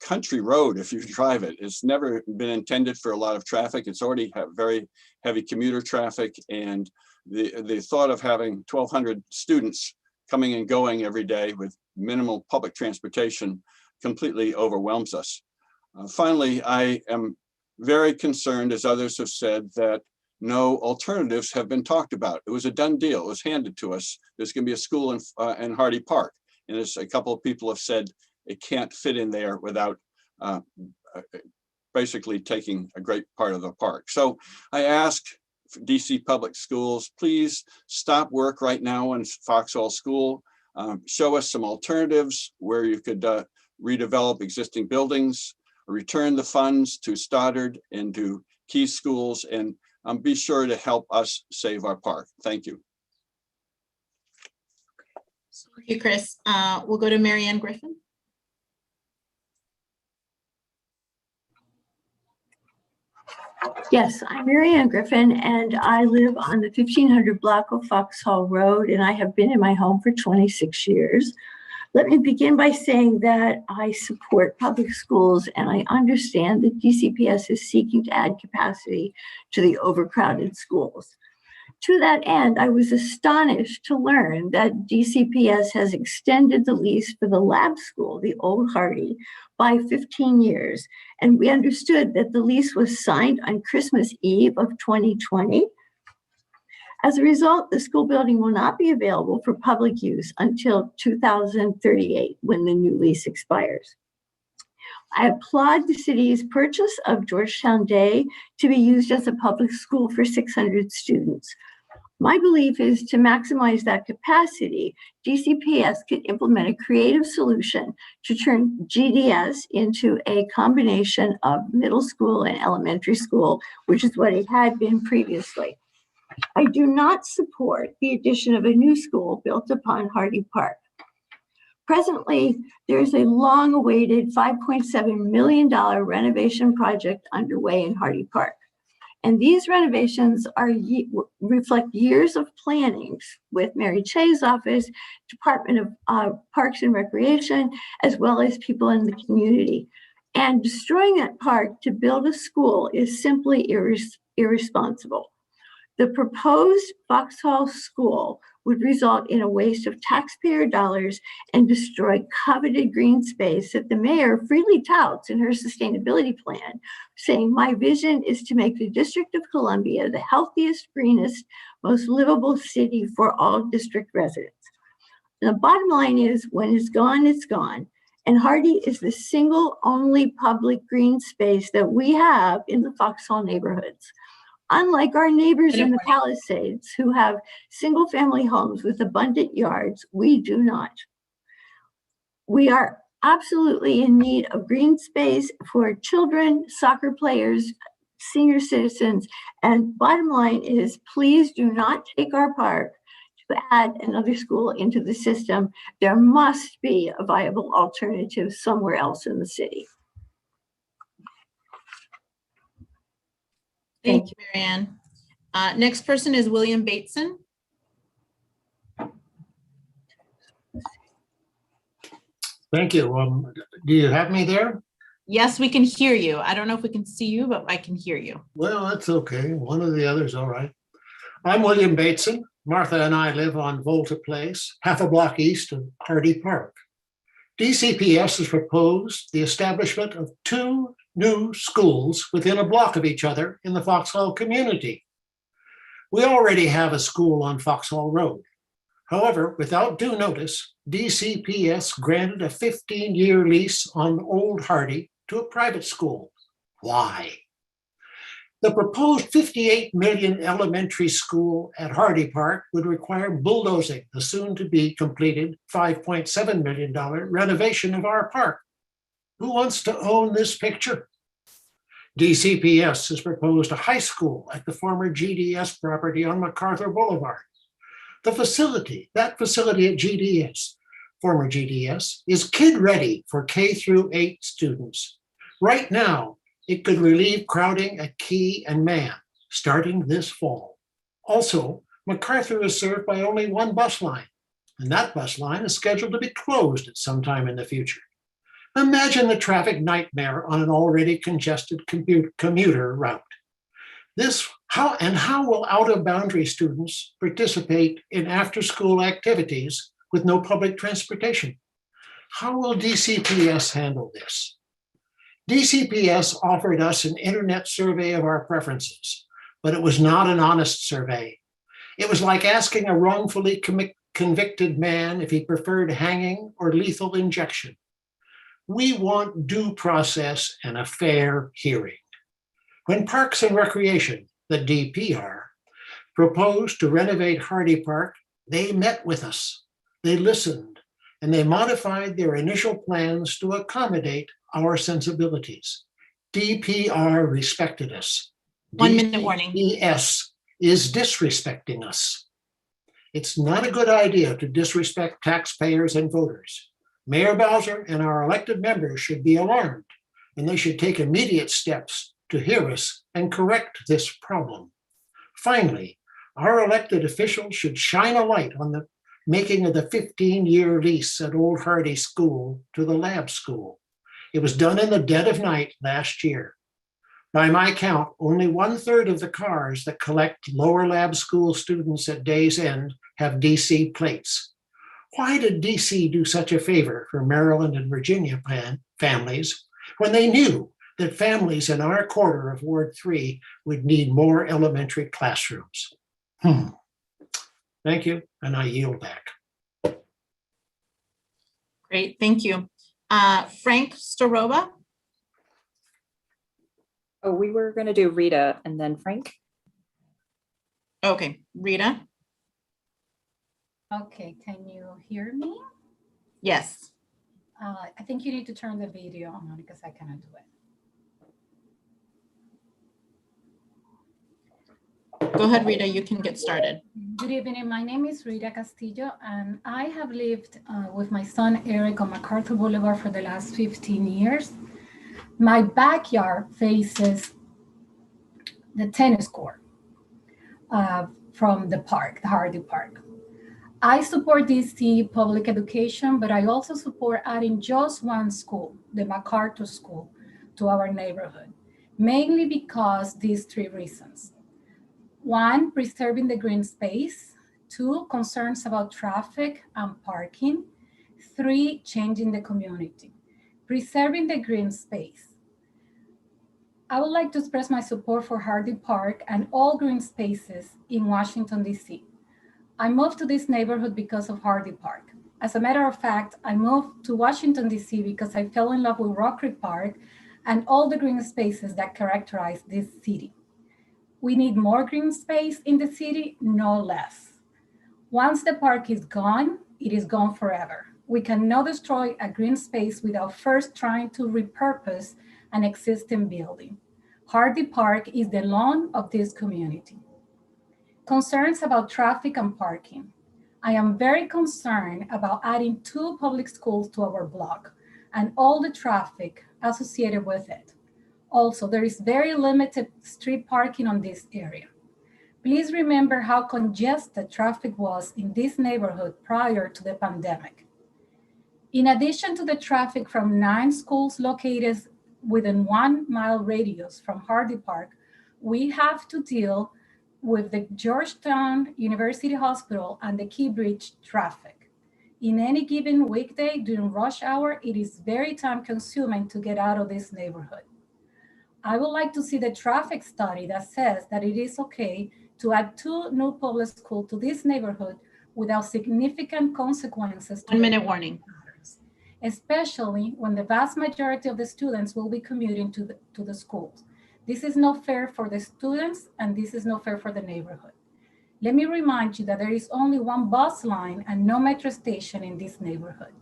country road if you drive it. It's never been intended for a lot of traffic. It's already have very heavy commuter traffic, and the thought of having 1,200 students coming and going every day with minimal public transportation completely overwhelms us. Finally, I am very concerned, as others have said, that no alternatives have been talked about. It was a done deal. It was handed to us. There's going to be a school in Hardy Park. And as a couple of people have said, it can't fit in there without basically taking a great part of the park. So I ask DC Public Schools, please stop work right now in Foxhall School. Show us some alternatives where you could redevelop existing buildings, return the funds to Stoddard and to key schools, and be sure to help us save our park. Thank you. Thank you, Chris. We'll go to Mary Ann Griffin. Yes, I'm Mary Ann Griffin, and I live on the 1500 block of Foxhall Road, and I have been in my home for 26 years. Let me begin by saying that I support public schools, and I understand that DCPS is seeking to add capacity to the overcrowded schools. To that end, I was astonished to learn that DCPS has extended the lease for the lab school, the Old Hardy, by 15 years. And we understood that the lease was signed on Christmas Eve of 2020. As a result, the school building will not be available for public use until 2038, when the new lease expires. I applaud the city's purchase of Georgetown Day to be used as a public school for 600 students. My belief is to maximize that capacity, DCPS could implement a creative solution to turn GDS into a combination of middle school and elementary school, which is what it had been previously. I do not support the addition of a new school built upon Hardy Park. Presently, there is a long-awaited $5.7 million renovation project underway in Hardy Park. And these renovations reflect years of planning with Mary Che's office, Department of Parks and Recreation, as well as people in the community. And destroying that park to build a school is simply irresponsible. The proposed Foxhall School would result in a waste of taxpayer dollars and destroy coveted green space that the mayor freely touts in her sustainability plan, saying, "My vision is to make the District of Columbia the healthiest, greenest, most livable city for all district residents." And the bottom line is, when it's gone, it's gone. And Hardy is the single only public green space that we have in the Foxhall neighborhoods. Unlike our neighbors in the Palisades who have single family homes with abundant yards, we do not. We are absolutely in need of green space for children, soccer players, senior citizens. And bottom line is, please do not take our park to add another school into the system. There must be a viable alternative somewhere else in the city. Thank you, Mary Ann. Next person is William Bateson. Thank you. Do you have me there? Yes, we can hear you. I don't know if we can see you, but I can hear you. Well, that's okay. One of the others, all right. I'm William Bateson. Martha and I live on Volta Place, half a block east of Hardy Park. DCPS has proposed the establishment of 2 new schools within a block of each other in the Foxhall community. We already have a school on Foxhall Road. However, without due notice, DCPS granted a 15-year lease on Old Hardy to a private school. Why? The proposed $58 million elementary school at Hardy Park would require bulldozing the soon-to-be completed $5.7 million renovation of our park. Who wants to own this picture? DCPS has proposed a high school at the former GDS property on MacArthur Boulevard. That facility at GDS, former GDS, is kid-ready for K through 8 students. Right now, it could relieve crowding at Key and Man starting this fall. Also, MacArthur is served by only one bus line, and that bus line is scheduled to be closed at some time in the future. Imagine the traffic nightmare on an already congested commuter route. How will out-of-boundary students participate in after-school activities with no public transportation? How will DCPS handle this? DCPS offered us an internet survey of our preferences, but it was not an honest survey. It was like asking a wrongfully convicted man if he preferred hanging or lethal injection. We want due process and a fair hearing. When Parks and Recreation, the DPR, proposed to renovate Hardy Park, they met with us. They listened, and they modified their initial plans to accommodate our sensibilities. DPR respected us. 1 minute warning. DCPS is disrespecting us. It's not a good idea to disrespect taxpayers and voters. Mayor Bowser and our elected members should be alarmed, and they should take immediate steps to hear us and correct this problem. Finally, our elected officials should shine a light on the making of the 15-year lease at Old Hardy School to the lab school. It was done in the dead of night last year. By my count, only 1/3 of the cars that collect lower lab school students at day's end have DC plates. Why did DC do such a favor for Maryland and Virginia families when they knew that families in our quarter of Ward 3 would need more elementary classrooms? Thank you, and I yield back. Great, thank you. Frank Staroba. Oh, we were going to do Rita and then Frank. Okay, Rita. Okay, can you hear me? Yes. I think you need to turn the video on because I cannot do it. Go ahead, Rita, you can get started. Good evening, my name is Rita Castillo and I have lived with my son Eric on MacArthur Boulevard for the last 15 years. My backyard faces the tennis court from the park, the Hardy Park. I support DC public education, but I also support adding just one school, the MacArthur School, to our neighborhood, mainly because these 3 reasons. 1, preserving the green space. 2, concerns about traffic and parking. 3, changing the community. Preserving the green space. I would like to express my support for Hardy Park and all green spaces in Washington, DC. I moved to this neighborhood because of Hardy Park. As a matter of fact, I moved to Washington, DC because I fell in love with Rock Creek Park and all the green spaces that characterize this city. We need more green space in the city, no less. Once the park is gone, it is gone forever. We cannot destroy a green space without first trying to repurpose an existing building. Hardy Park is the lawn of this community. Concerns about traffic and parking. I am very concerned about adding 2 public schools to our block and all the traffic associated with it. Also, there is very limited street parking on this area. Please remember how congested traffic was in this neighborhood prior to the pandemic. In addition to the traffic from 9 schools located within 1 mile radius from Hardy Park, we have to deal with the Georgetown University Hospital and the Key Bridge traffic. In any given weekday during rush hour, it is very time consuming to get out of this neighborhood. I would like to see the traffic study that says that it is okay to add 2 new public schools to this neighborhood without significant consequences. 1 minute warning. Especially when the vast majority of the students will be commuting to the schools. This is not fair for the students and this is not fair for the neighborhood. Let me remind you that there is only 1 bus line and no metro station in this neighborhood.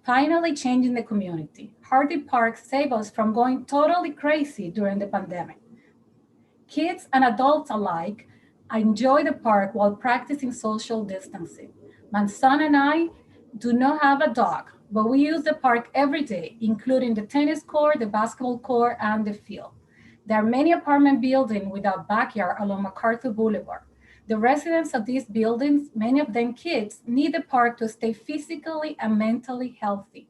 finally changing the community. Hardy Park saved us from going totally crazy during the pandemic. Kids and adults alike enjoy the park while practicing social distancing. My son and I do not have a dog, but we use the park every day, including the tennis court, the basketball court, and the field. There are many apartment buildings without backyard along MacArthur Boulevard. The residents of these buildings, many of them kids, need the park to stay physically and mentally healthy.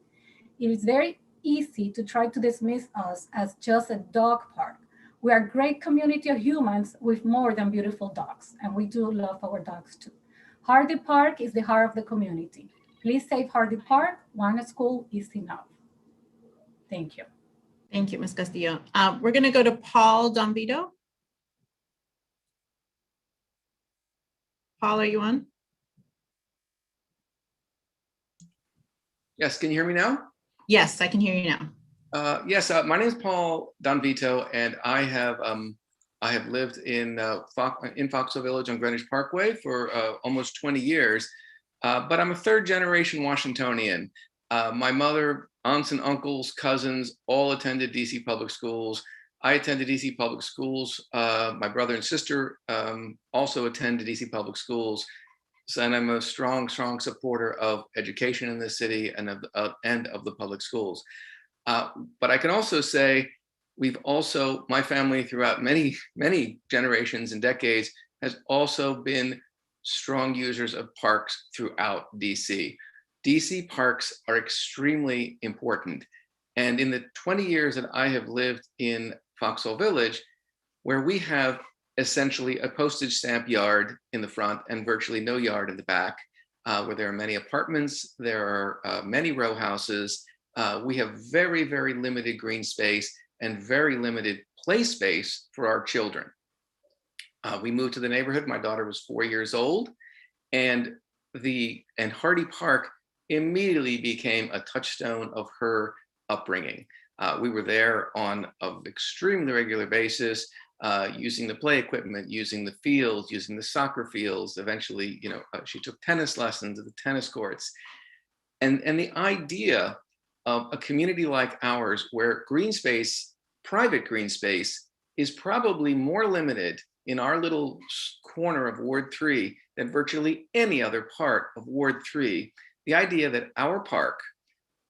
It is very easy to try to dismiss us as just a dog park. We are a great community of humans with more than beautiful dogs, and we do love our dogs too. Hardy Park is the heart of the community. Please save Hardy Park. One school is enough. Thank you. Thank you, Ms. Castillo. We're going to go to Paul Donvito. Paul, are you on? Yes, can you hear me now? Yes, I can hear you now. Yes, my name is Paul Donvito, and I have lived in Foxhall Village on Greenwich Parkway for almost 20 years, but I'm a third generation Washingtonian. My mother, aunts and uncles, cousins, all attended DC public schools. I attended DC public schools. My brother and sister also attended DC public schools. So, and I'm a strong supporter of education in this city and of the public schools. But I can also say my family throughout many generations and decades has also been strong users of parks throughout DC. DC parks are extremely important. And in the 20 years that I have lived in Foxhall Village, where we have essentially a postage stamp yard in the front and virtually no yard in the back, where there are many apartments, there are many row houses, we have very, very limited green space and very limited play space for our children. We moved to the neighborhood, my daughter was 4 years old, and Hardy Park immediately became a touchstone of her upbringing. We were there on an extremely regular basis, using the play equipment, using the fields, using the soccer fields. Eventually, she took tennis lessons at the tennis courts. And the idea of a community like ours, where green space, private green space, is probably more limited in our little corner of Ward 3 than virtually any other part of Ward 3, the idea that our park,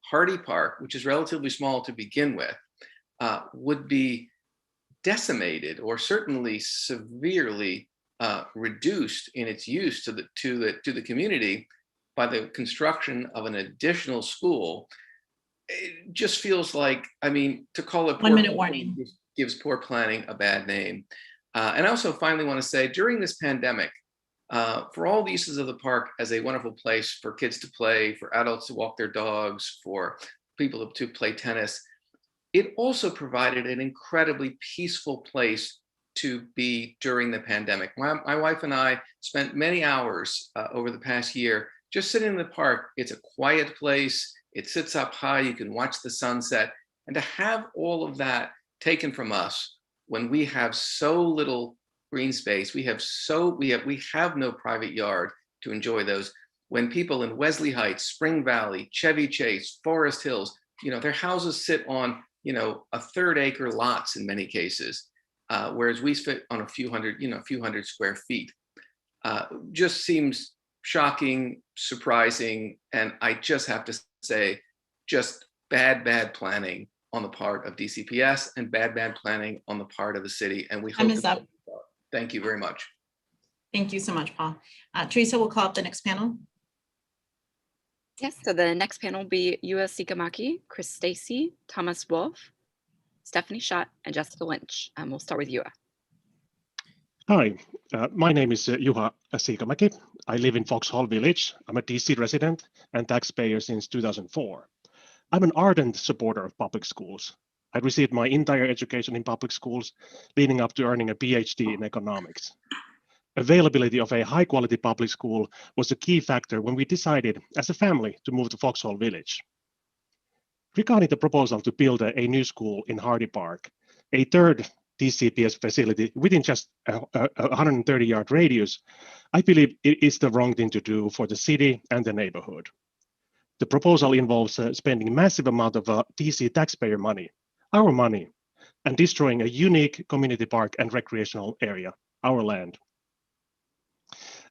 Hardy Park, which is relatively small to begin with, would be decimated or certainly severely reduced in its use to the community by the construction of an additional school. It just feels like, to call it 1 minute warning gives poor planning a bad name. And I also finally want to say, during this pandemic, for all the uses of the park as a wonderful place for kids to play, for adults to walk their dogs, for people to play tennis, it also provided an incredibly peaceful place to be during the pandemic. My wife and I spent many hours over the past year just sitting in the park. It's a quiet place. It sits up high. You can watch the sunset. And to have all of that taken from us when we have so little green space, we have no private yard to enjoy those. When people in Wesley Heights, Spring Valley, Chevy Chase, Forest Hills, their houses sit on a third acre lots in many cases, whereas we fit on a few hundred square feet. Just seems shocking, surprising, and I just have to say, just bad planning on the part of DCPS and bad planning on the part of the city. And we hope. Time is up. Thank you very much. Thank you so much, Paul. Teresa will call up the next panel. Yes, so the next panel will be Yua Sikamaki, Chris Stacy, Thomas Wolf, Stephanie Schott, and Jessica Lynch. We'll start with Yua. Hi, my name is Juha Sikamaki. I live in Foxhall Village. I'm a DC resident and taxpayer since 2004. I'm an ardent supporter of public schools. I received my entire education in public schools, leading up to earning a PhD in economics. Availability of a high-quality public school was a key factor when we decided as a family to move to Foxhall Village. Regarding the proposal to build a new school in Hardy Park, a third DCPS facility within just a 130-yard radius, I believe it is the wrong thing to do for the city and the neighborhood. The proposal involves spending massive amount of DC taxpayer money, our money, and destroying a unique community park and recreational area, our land.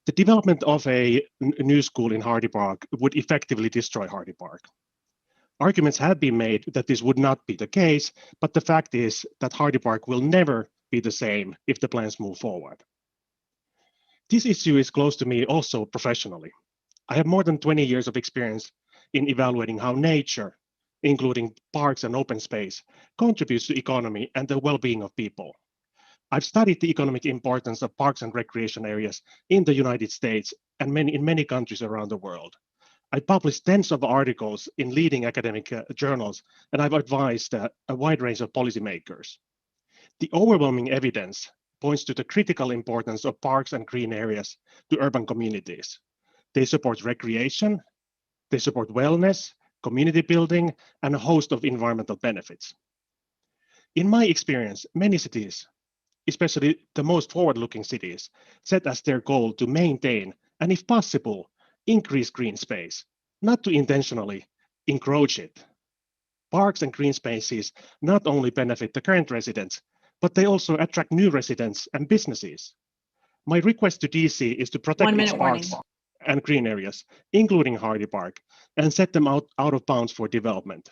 The development of a new school in Hardy Park would effectively destroy Hardy Park. Arguments have been made that this would not be the case, but the fact is that Hardy Park will never be the same if the plans move forward. This issue is close to me also professionally. I have more than 20 years of experience in evaluating how nature, including parks and open space, contributes to economy and the well-being of people. I've studied the economic importance of parks and recreation areas in the United States and in many countries around the world. I published tens of articles in leading academic journals, and I've advised a wide range of policymakers. The overwhelming evidence points to the critical importance of parks and green areas to urban communities. They support recreation, they support wellness, community building, and a host of environmental benefits. In my experience, many cities, especially the most forward-looking cities, set as their goal to maintain and, if possible, increase green space, not to intentionally encroach it. Parks and green spaces not only benefit the current residents, but they also attract new residents and businesses. My request to DC is to protect its parks and green areas, including Hardy Park, and set them out of bounds for development.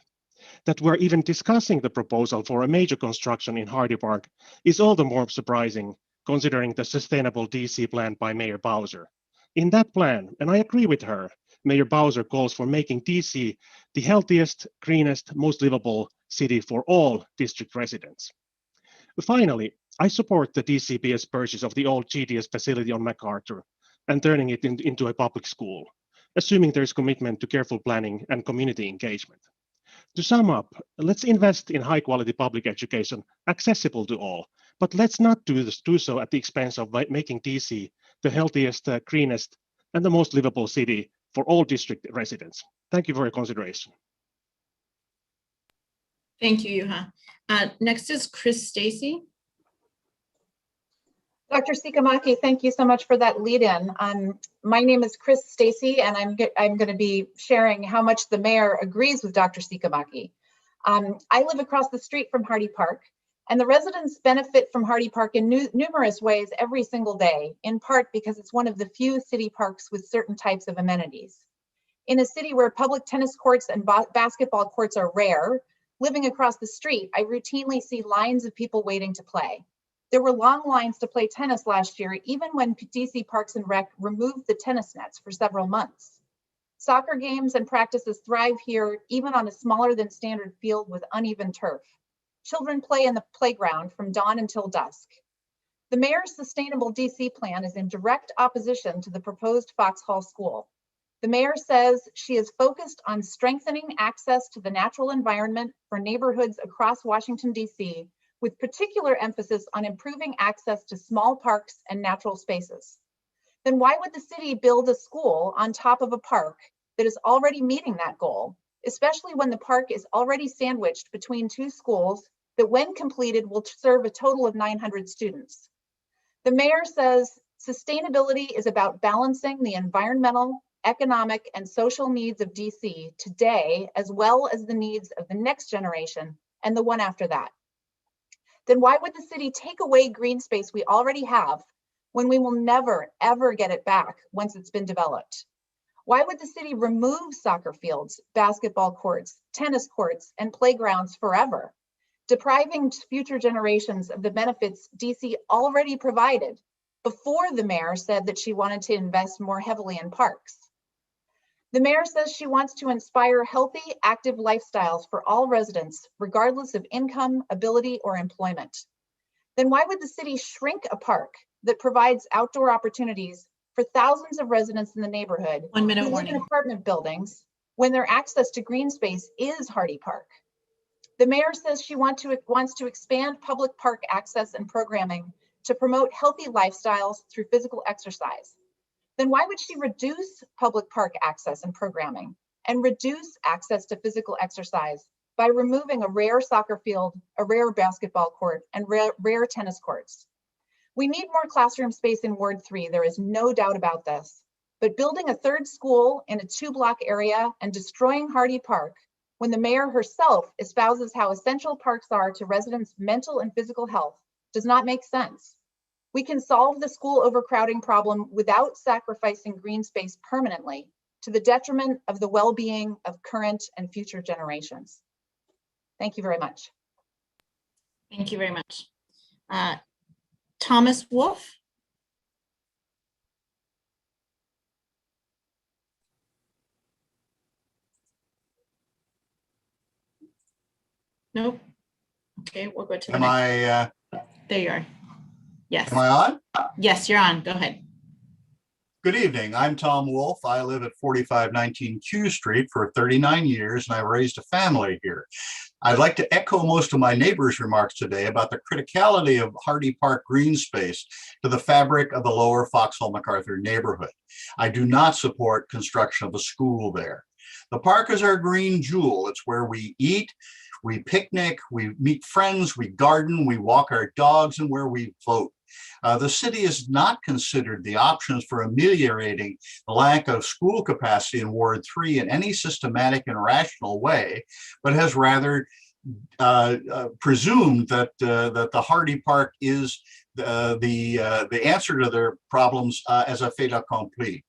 That we're even discussing the proposal for a major construction in Hardy Park is all the more surprising, considering the sustainable DC plan by Mayor Bowser. In that plan, and I agree with her, Mayor Bowser calls for making DC the healthiest, greenest, most livable city for all district residents. Finally, I support the DCPS purchase of the old GDS facility on MacArthur and turning it into a public school, assuming there's commitment to careful planning and community engagement. To sum up, let's invest in high-quality public education accessible to all, but let's not do so at the expense of making DC the healthiest, greenest, and the most livable city for all district residents. Thank you for your consideration. Thank you, Juha. Next is Chris Stacy. Dr. Sikamaki, thank you so much for that lead-in. My name is Chris Stacy, and I'm going to be sharing how much the mayor agrees with Dr. Sikamaki. I live across the street from Hardy Park, and the residents benefit from Hardy Park in numerous ways every single day, in part because it's one of the few city parks with certain types of amenities. In a city where public tennis courts and basketball courts are rare, living across the street, I routinely see lines of people waiting to play. There were long lines to play tennis last year, even when DC Parks and Rec removed the tennis nets for several months. Soccer games and practices thrive here, even on a smaller than standard field with uneven turf. Children play in the playground from dawn until dusk. The mayor's sustainable DC plan is in direct opposition to the proposed Foxhall School. The mayor says she is focused on strengthening access to the natural environment for neighborhoods across Washington, DC, with particular emphasis on improving access to small parks and natural spaces. Then why would the city build a school on top of a park that is already meeting that goal, especially when the park is already sandwiched between two schools that, when completed, will serve a total of 900 students? The mayor says sustainability is about balancing the environmental, economic, and social needs of DC today, as well as the needs of the next generation and the one after that. Then why would the city take away green space we already have when we will never, ever get it back once it's been developed? Why would the city remove soccer fields, basketball courts, tennis courts, and playgrounds forever, depriving future generations of the benefits DC already provided before the mayor said that she wanted to invest more heavily in parks? The mayor says she wants to inspire healthy, active lifestyles for all residents, regardless of income, ability, or employment. Then why would the city shrink a park that provides outdoor opportunities for thousands of residents in the neighborhood who live in apartment buildings when their access to green space is Hardy Park? The mayor says she wants to expand public park access and programming to promote healthy lifestyles through physical exercise. Then why would she reduce public park access and programming and reduce access to physical exercise by removing a rare soccer field, a rare basketball court, and rare tennis courts? We need more classroom space in Ward 3. There is no doubt about this. But building a third school in a 2-block area and destroying Hardy Park, when the mayor herself espouses how essential parks are to residents' mental and physical health, does not make sense. We can solve the school overcrowding problem without sacrificing green space permanently to the detriment of the well-being of current and future generations. Thank you very much. Thank you very much. Thomas Wolf. Nope. Okay, we'll go to the next. There you are. Yes. Am I on? Yes, you're on. Go ahead. Good evening. I'm Tom Wolf. I live at 4519 Q Street for 39 years, and I raised a family here. I'd like to echo most of my neighbors' remarks today about the criticality of Hardy Park green space to the fabric of the lower Foxhall MacArthur neighborhood. I do not support construction of a school there. The park is our green jewel. It's where we eat, we picnic, we meet friends, we garden, we walk our dogs, and where we vote. The city has not considered the options for ameliorating the lack of school capacity in Ward 3 in any systematic and rational way, but has rather presumed that the Hardy Park is the answer to their problems as a fait accompli.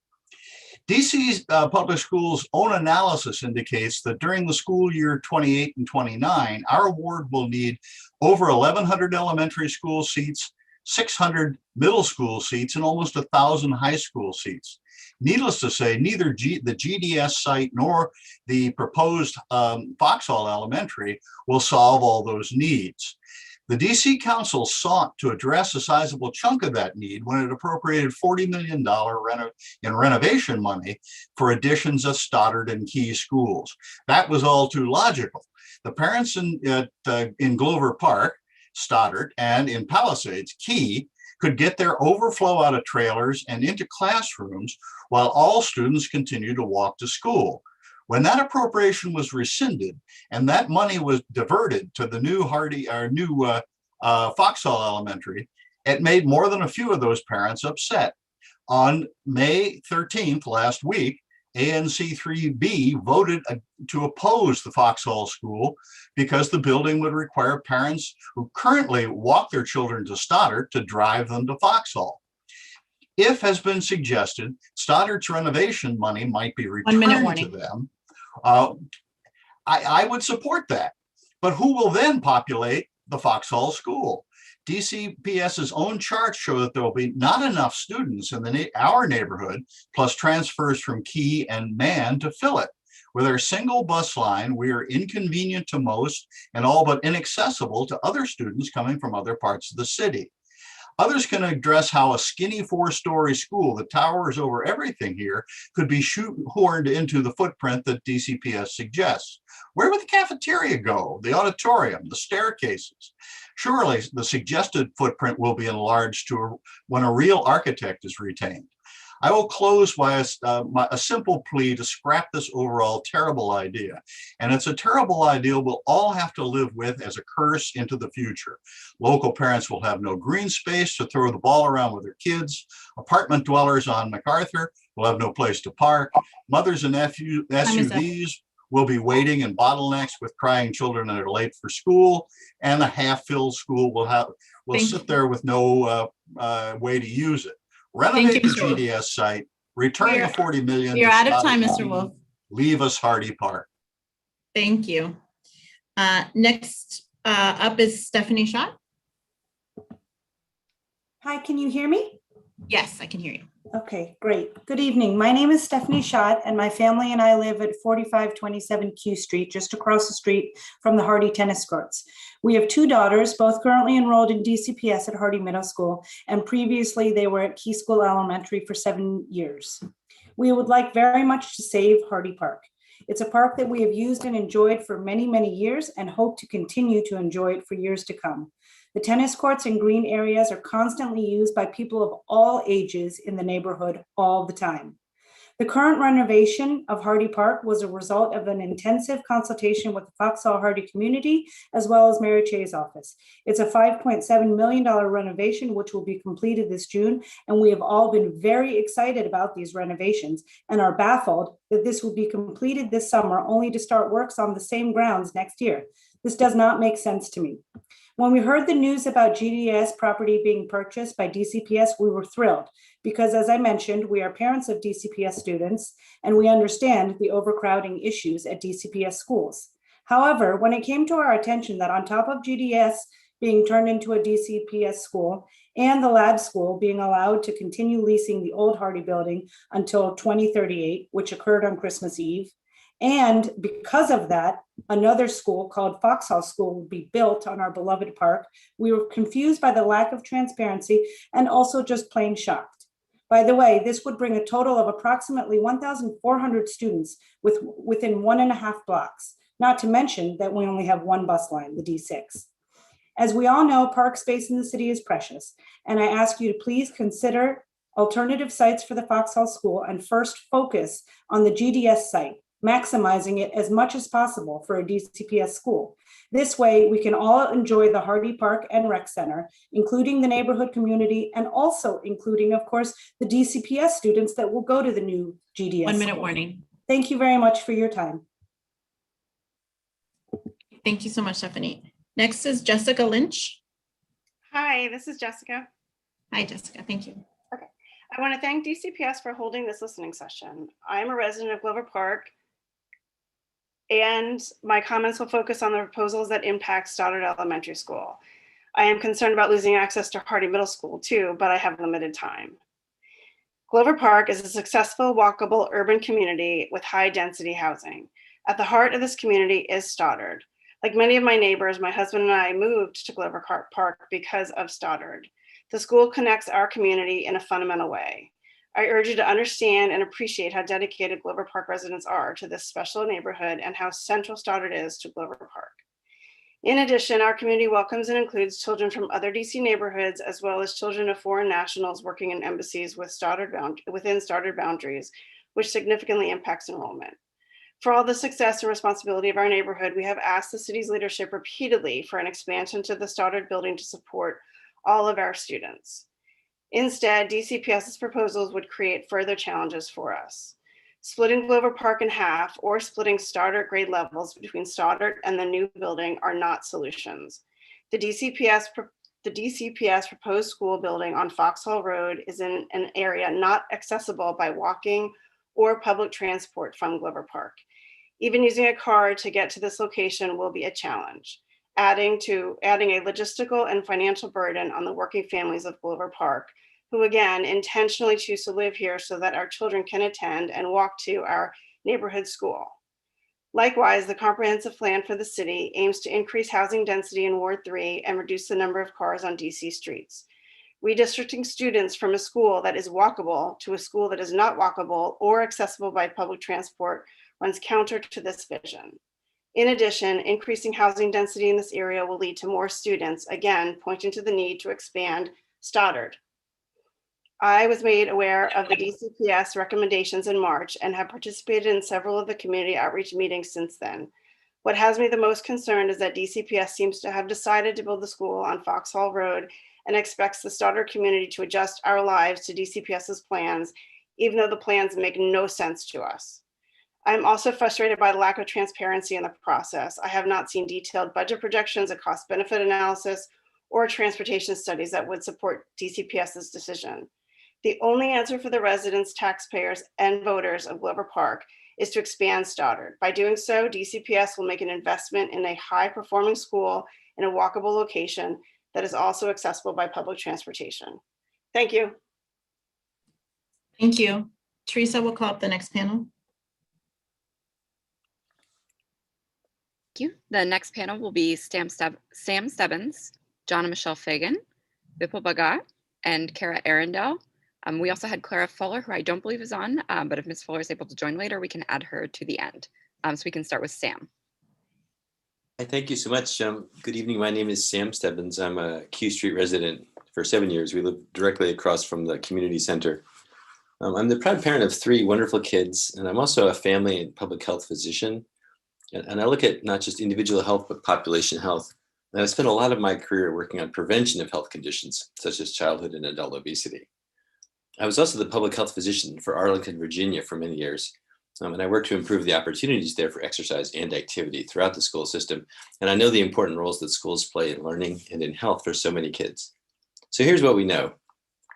DC's public schools' own analysis indicates that during the school year 28 and 29, our ward will need over 1,100 elementary school seats, 600 middle school seats, and almost 1,000 high school seats. Needless to say, neither the GDS site nor the proposed Foxhall Elementary will solve all those needs. The DC Council sought to address a sizable chunk of that need when it appropriated $40 million in renovation money for additions of Stoddard and Key schools. That was all too logical. The parents in Glover Park, Stoddard, and in Palisades, Key, could get their overflow out of trailers and into classrooms while all students continued to walk to school. When that appropriation was rescinded and that money was diverted to the new Foxhall Elementary, it made more than a few of those parents upset. On May 13th, last week, ANC3B voted to oppose the Foxhall School because the building would require parents who currently walk their children to Stoddard to drive them to Foxhall. If, has been suggested, Stoddard's renovation money might be returned to them, I would support that. But who will then populate the Foxhall School? DCPS's own charts show that there will be not enough students in our neighborhood, plus transfers from Key and Man to fill it. With our single bus line, we are inconvenient to most and all but inaccessible to other students coming from other parts of the city. Others can address how a skinny 4-story school that towers over everything here could be shoehorned into the footprint that DCPS suggests. Where would the cafeteria go, the auditorium, the staircases? Surely the suggested footprint will be enlarged when a real architect is retained. I will close by a simple plea to scrap this overall terrible idea. And it's a terrible idea we'll all have to live with as a curse into the future. Local parents will have no green space to throw the ball around with their kids. Apartment dwellers on MacArthur will have no place to park. Mothers and SUVs will be waiting in bottlenecks with crying children that are late for school. And a half-filled school will sit there with no way to use it. Renovate the GDS site, return the $40 million. You're out of time, Mr. Wolf. Leave us Hardy Park. Thank you. Next up is Stephanie Schott. Hi, can you hear me? Yes, I can hear you. Okay, great. Good evening. My name is Stephanie Schott, and my family and I live at 4527 Q Street, just across the street from the Hardy tennis courts. We have 2 daughters, both currently enrolled in DCPS at Hardy Middle School, and previously they were at Key School Elementary for 7 years. We would like very much to save Hardy Park. It's a park that we have used and enjoyed for many, many years and hope to continue to enjoy it for years to come. The tennis courts and green areas are constantly used by people of all ages in the neighborhood all the time. The current renovation of Hardy Park was a result of an intensive consultation with the Foxhall Hardy community, as well as Mary Chay's office. It's a $5.7 million renovation, which will be completed this June, and we have all been very excited about these renovations and are baffled that this will be completed this summer only to start works on the same grounds next year. This does not make sense to me. When we heard the news about GDS property being purchased by DCPS, we were thrilled because, as I mentioned, we are parents of DCPS students and we understand the overcrowding issues at DCPS schools. However, when it came to our attention that on top of GDS being turned into a DCPS school and the lab school being allowed to continue leasing the old Hardy building until 2038, which occurred on Christmas Eve, and because of that, another school called Foxhall School will be built on our beloved park. We were confused by the lack of transparency and also just plain shocked. By the way, this would bring a total of approximately 1,400 students within 1.5 blocks, not to mention that we only have one bus line, the D6. As we all know, park space in the city is precious, and I ask you to please consider alternative sites for the Foxhall School and first focus on the GDS site, maximizing it as much as possible for a DCPS school. This way, we can all enjoy the Hardy Park and Rec Center, including the neighborhood community, and also including, of course, the DCPS students that will go to the new GDS 1 minute school. warning. Thank you very much for your time. Thank you so much, Stephanie. Next is Jessica Lynch. Hi, this is Jessica. Hi, Jessica. Thank you. Okay. I want to thank DCPS for holding this listening session. I'm a resident of Glover Park, and my comments will focus on the proposals that impact Stoddard Elementary School. I am concerned about losing access to Hardy Middle School too, but I have limited time. Glover Park is a successful, walkable urban community with high density housing. At the heart of this community is Stoddard. Like many of my neighbors, my husband and I moved to Glover Park because of Stoddard. The school connects our community in a fundamental way. I urge you to understand and appreciate how dedicated Glover Park residents are to this special neighborhood and how central Stoddard is to Glover Park. In addition, our community welcomes and includes children from other DC neighborhoods, as well as children of foreign nationals working in embassies within Stoddard boundaries, which significantly impacts enrollment. For all the success and responsibility of our neighborhood, we have asked the city's leadership repeatedly for an expansion to the Stoddard building to support all of our students. Instead, DCPS's proposals would create further challenges for us. Splitting Glover Park in half or splitting Stoddard grade levels between Stoddard and the new building are not solutions. The DCPS proposed school building on Foxhall Road is in an area not accessible by walking or public transport from Glover Park. Even using a car to get to this location will be a challenge, adding a logistical and financial burden on the working families of Glover Park, who again intentionally choose to live here so that our children can attend and walk to our neighborhood school. Likewise, the comprehensive plan for the city aims to increase housing density in Ward 3 and reduce the number of cars on DC streets. Redistricting students from a school that is walkable to a school that is not walkable or accessible by public transport runs counter to this vision. In addition, increasing housing density in this area will lead to more students, again, pointing to the need to expand Stoddard. I was made aware of the DCPS recommendations in March and have participated in several of the community outreach meetings since then. What has me the most concerned is that DCPS seems to have decided to build the school on Foxhall Road and expects the Stoddard community to adjust our lives to DCPS's plans, even though the plans make no sense to us. I'm also frustrated by the lack of transparency in the process. I have not seen detailed budget projections, a cost-benefit analysis, or transportation studies that would support DCPS's decision. The only answer for the residents, taxpayers, and voters of Glover Park is to expand Stoddard. By doing so, DCPS will make an investment in a high-performing school in a walkable location that is also accessible by public transportation. Thank you. Thank you. Teresa will call up the next panel. Thank you. The next panel will be Sam Stebbins, John and Michelle Fagan, Vipul Bhagat, and Kara Arundel. We also had Clara Fuller, who I don't believe is on, but if Ms. Fuller is able to join later, we can add her to the end. So we can start with Sam. Hi, thank you so much. Good evening. My name is Sam Stebbins. I'm a Q Street resident for 7 years. We live directly across from the community center. I'm the proud parent of 3 wonderful kids, and I'm also a family and public health physician. And I look at not just individual health, but population health. And I've spent a lot of my career working on prevention of health conditions, such as childhood and adult obesity. I was also the public health physician for Arlington, Virginia for many years. And I worked to improve the opportunities there for exercise and activity throughout the school system. And I know the important roles that schools play in learning and in health for so many kids. So here's what we know.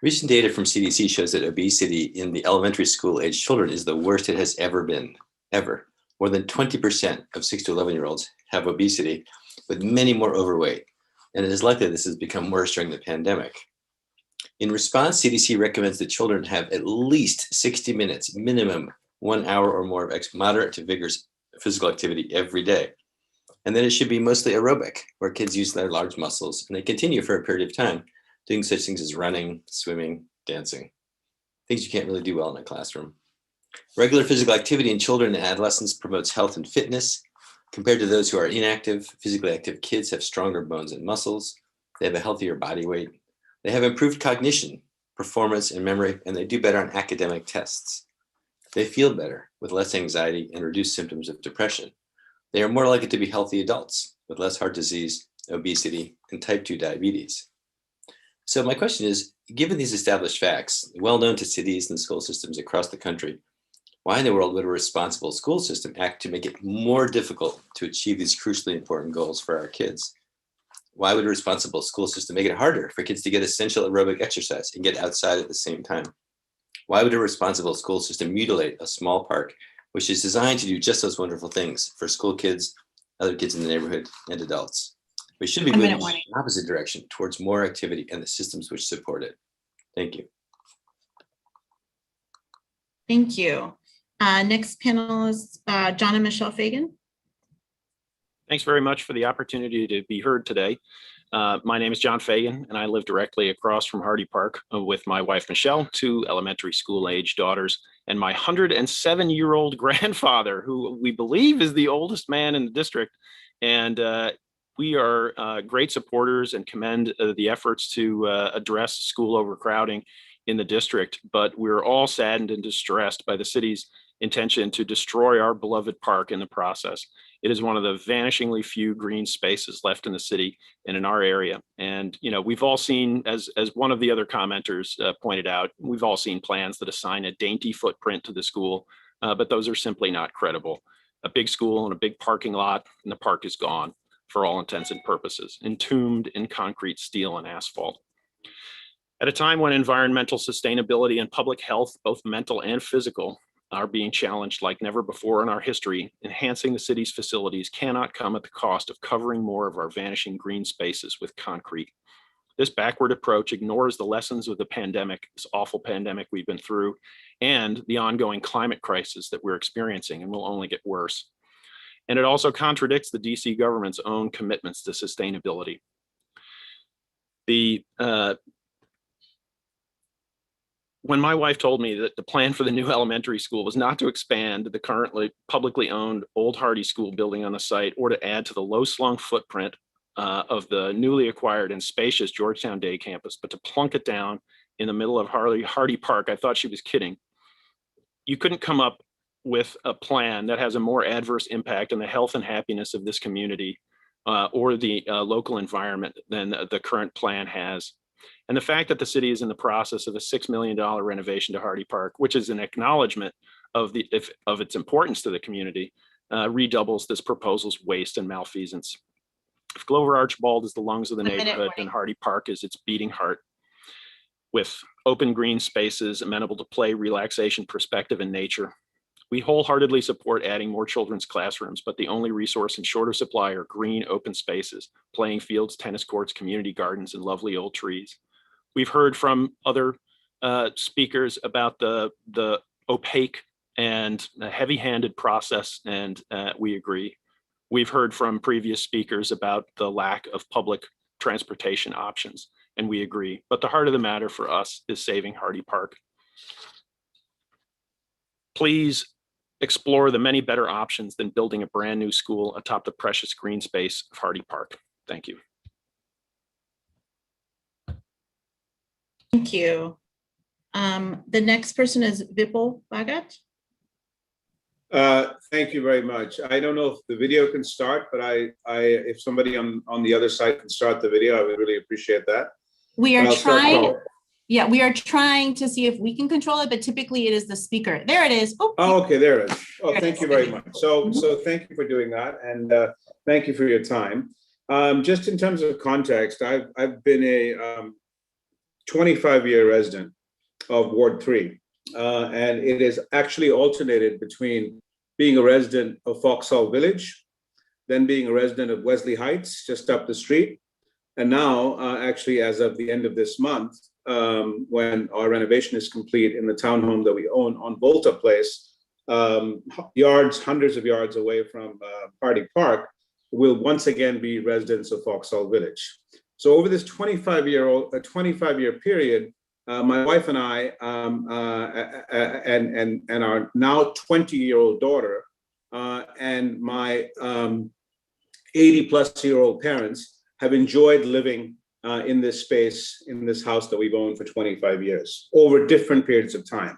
Recent data from CDC shows that obesity in the elementary school age children is the worst it has ever been, ever. More than 20% of 6 to 11-year-olds have obesity, with many more overweight. And it is likely this has become worse during the pandemic. In response, CDC recommends that children have at least 60 minutes, minimum 1 hour or more of moderate to vigorous physical activity every day. And then it should be mostly aerobic, where kids use their large muscles and they continue for a period of time, doing such things as running, swimming, dancing, things you can't really do well in a classroom. Regular physical activity in children and adolescents promotes health and fitness. Compared to those who are inactive, physically active kids have stronger bones and muscles. They have a healthier body weight. They have improved cognition, performance, and memory, and they do better on academic tests. They feel better with less anxiety and reduced symptoms of depression. They are more likely to be healthy adults with less heart disease, obesity, and type 2 diabetes. So my question is, given these established facts, well known to cities and school systems across the country, why in the world would a responsible school system act to make it more difficult to achieve these crucially important goals for our kids? Why would a responsible school system make it harder for kids to get essential aerobic exercise and get outside at the same time? Why would a responsible school system mutilate a small park, which is designed to do just those wonderful things for school kids, other kids in the neighborhood, and adults? We should be going in the opposite direction, towards more activity and the systems which support it. Thank you. Thank you. Next panelist, John and Michelle Fagan. Thanks very much for the opportunity to be heard today. My name is John Fagan, and I live directly across from Hardy Park with my wife, Michelle, 2 elementary school age daughters, and my 107-year-old grandfather, who we believe is the oldest man in the district. And we are great supporters and commend the efforts to address school overcrowding in the district, but we're all saddened and distressed by the city's intention to destroy our beloved park in the process. It is one of the vanishingly few green spaces left in the city and in our area. And, you know, we've all seen, as one of the other commenters pointed out, we've all seen plans that assign a dainty footprint to the school, but those are simply not credible. A big school and a big parking lot, and the park is gone for all intents and purposes, entombed in concrete, steel, and asphalt. At a time when environmental sustainability and public health, both mental and physical, are being challenged like never before in our history, enhancing the city's facilities cannot come at the cost of covering more of our vanishing green spaces with concrete. This backward approach ignores the lessons of the pandemic, this awful pandemic we've been through, and the ongoing climate crisis that we're experiencing and will only get worse. And it also contradicts the DC government's own commitments to sustainability. When my wife told me that the plan for the new elementary school was not to expand the currently publicly owned Old Hardy School building on the site or to add to the low-slung footprint of the newly acquired and spacious Georgetown Day campus, but to plunk it down in the middle of Hardy Park, I thought she was kidding. You couldn't come up with a plan that has a more adverse impact on the health and happiness of this community or the local environment than the current plan has. And the fact that the city is in the process of a $6 million renovation to Hardy Park, which is an acknowledgement of its importance to the community, redoubles this proposal's waste and malfeasance. If Glover Archibald is the lungs of the neighborhood, then Hardy Park is its beating heart. With open green spaces amenable to play, relaxation, perspective, and nature, we wholeheartedly support adding more children's classrooms, but the only resource in shorter supply are green open spaces, playing fields, tennis courts, community gardens, and lovely old trees. We've heard from other speakers about the opaque and heavy-handed process, and we agree. We've heard from previous speakers about the lack of public transportation options, and we agree. But the heart of the matter for us is saving Hardy Park. Please explore the many better options than building a brand new school atop the precious green space of Hardy Park. Thank you. Thank you. The next person is Vipul Bhagat. Thank you very much. I don't know if the video can start, but if somebody on the other side can start the video, I would really appreciate that. We are I'll start trying. calling. Yeah, we are trying to see if we can control it, but typically it is the speaker. There it is. Oh, okay, there it is. Oh, There it thank is. you very much. So thank you for doing that, and thank you for your time. Just in terms of context, I've been a 25-year resident of Ward 3, and it is actually alternated between being a resident of Foxhall Village, then being a resident of Wesley Heights, just up the street, and now actually as of the end of this month, when our renovation is complete in the townhome that we own on Volta Place, hundreds of yards away from Hardy Park, will once again be residents of Foxhall Village. So over this 25-year period, my wife and I and our now 20-year-old daughter and my 80-plus-year-old parents have enjoyed living in this space, in this house that we've owned for 25 years, over different periods of time.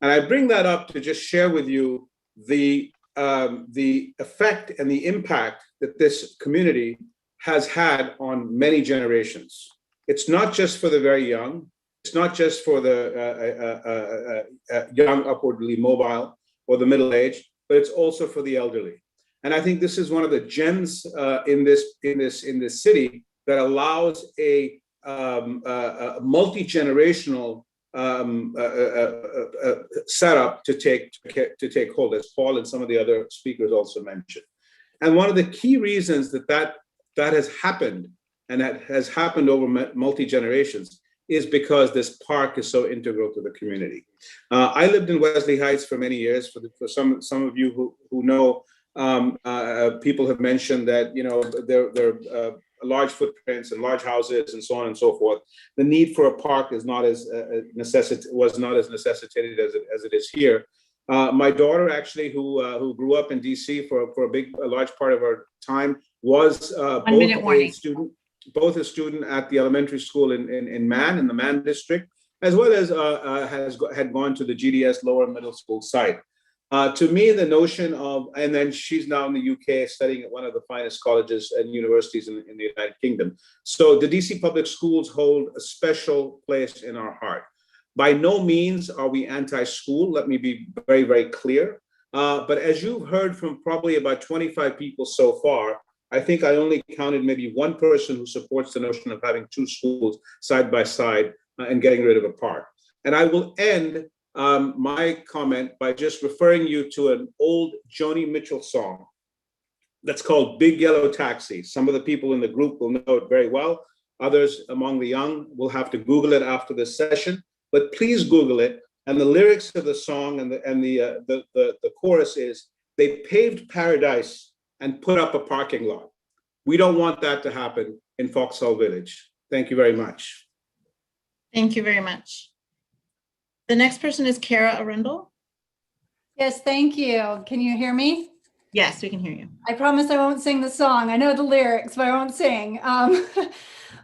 And I bring that up to just share with you the effect and the impact that this community has had on many generations. It's not just for the very young. It's not just for the young, upwardly mobile, or the middle-aged, but it's also for the elderly. And I think this is one of the gems in this city that allows a multi-generational setup to take hold, as Paul and some of the other speakers also mentioned. And one of the key reasons that has happened, and that has happened over multi-generations, is because this park is so integral to the community. I lived in Wesley Heights for many years. For some of you who know, people have mentioned that there are large footprints and large houses and so on and so forth. The need for a park was not as necessitated as it is here. My daughter, actually, who grew up in DC for a large part of her time, was both a student at the elementary school in Man, in the Man district, as well as had gone to the GDS lower middle school site. To me, the notion of, and then she's now in the UK studying at one of the finest colleges and universities in the United Kingdom. So the DC public schools hold a special place in our heart. By no means are we anti-school, let me be very, very clear. But as you've heard from probably about 25 people so far, I think I only counted maybe one person who supports the notion of having two schools side by side and getting rid of a park. And I will end my comment by just referring you to an old Joni Mitchell song that's called Big Yellow Taxi. Some of the people in the group will know it very well. Others among the young will have to Google it after this session, but please Google it. And the lyrics of the song and the chorus is, they paved paradise and put up a parking lot. We don't want that to happen in Foxhall Village. Thank you very much. Thank you very much. The next person is Kara Arundel. Yes, thank you. Can you hear me? Yes, we can hear you. I promise I won't sing the song. I know the lyrics, but I won't sing.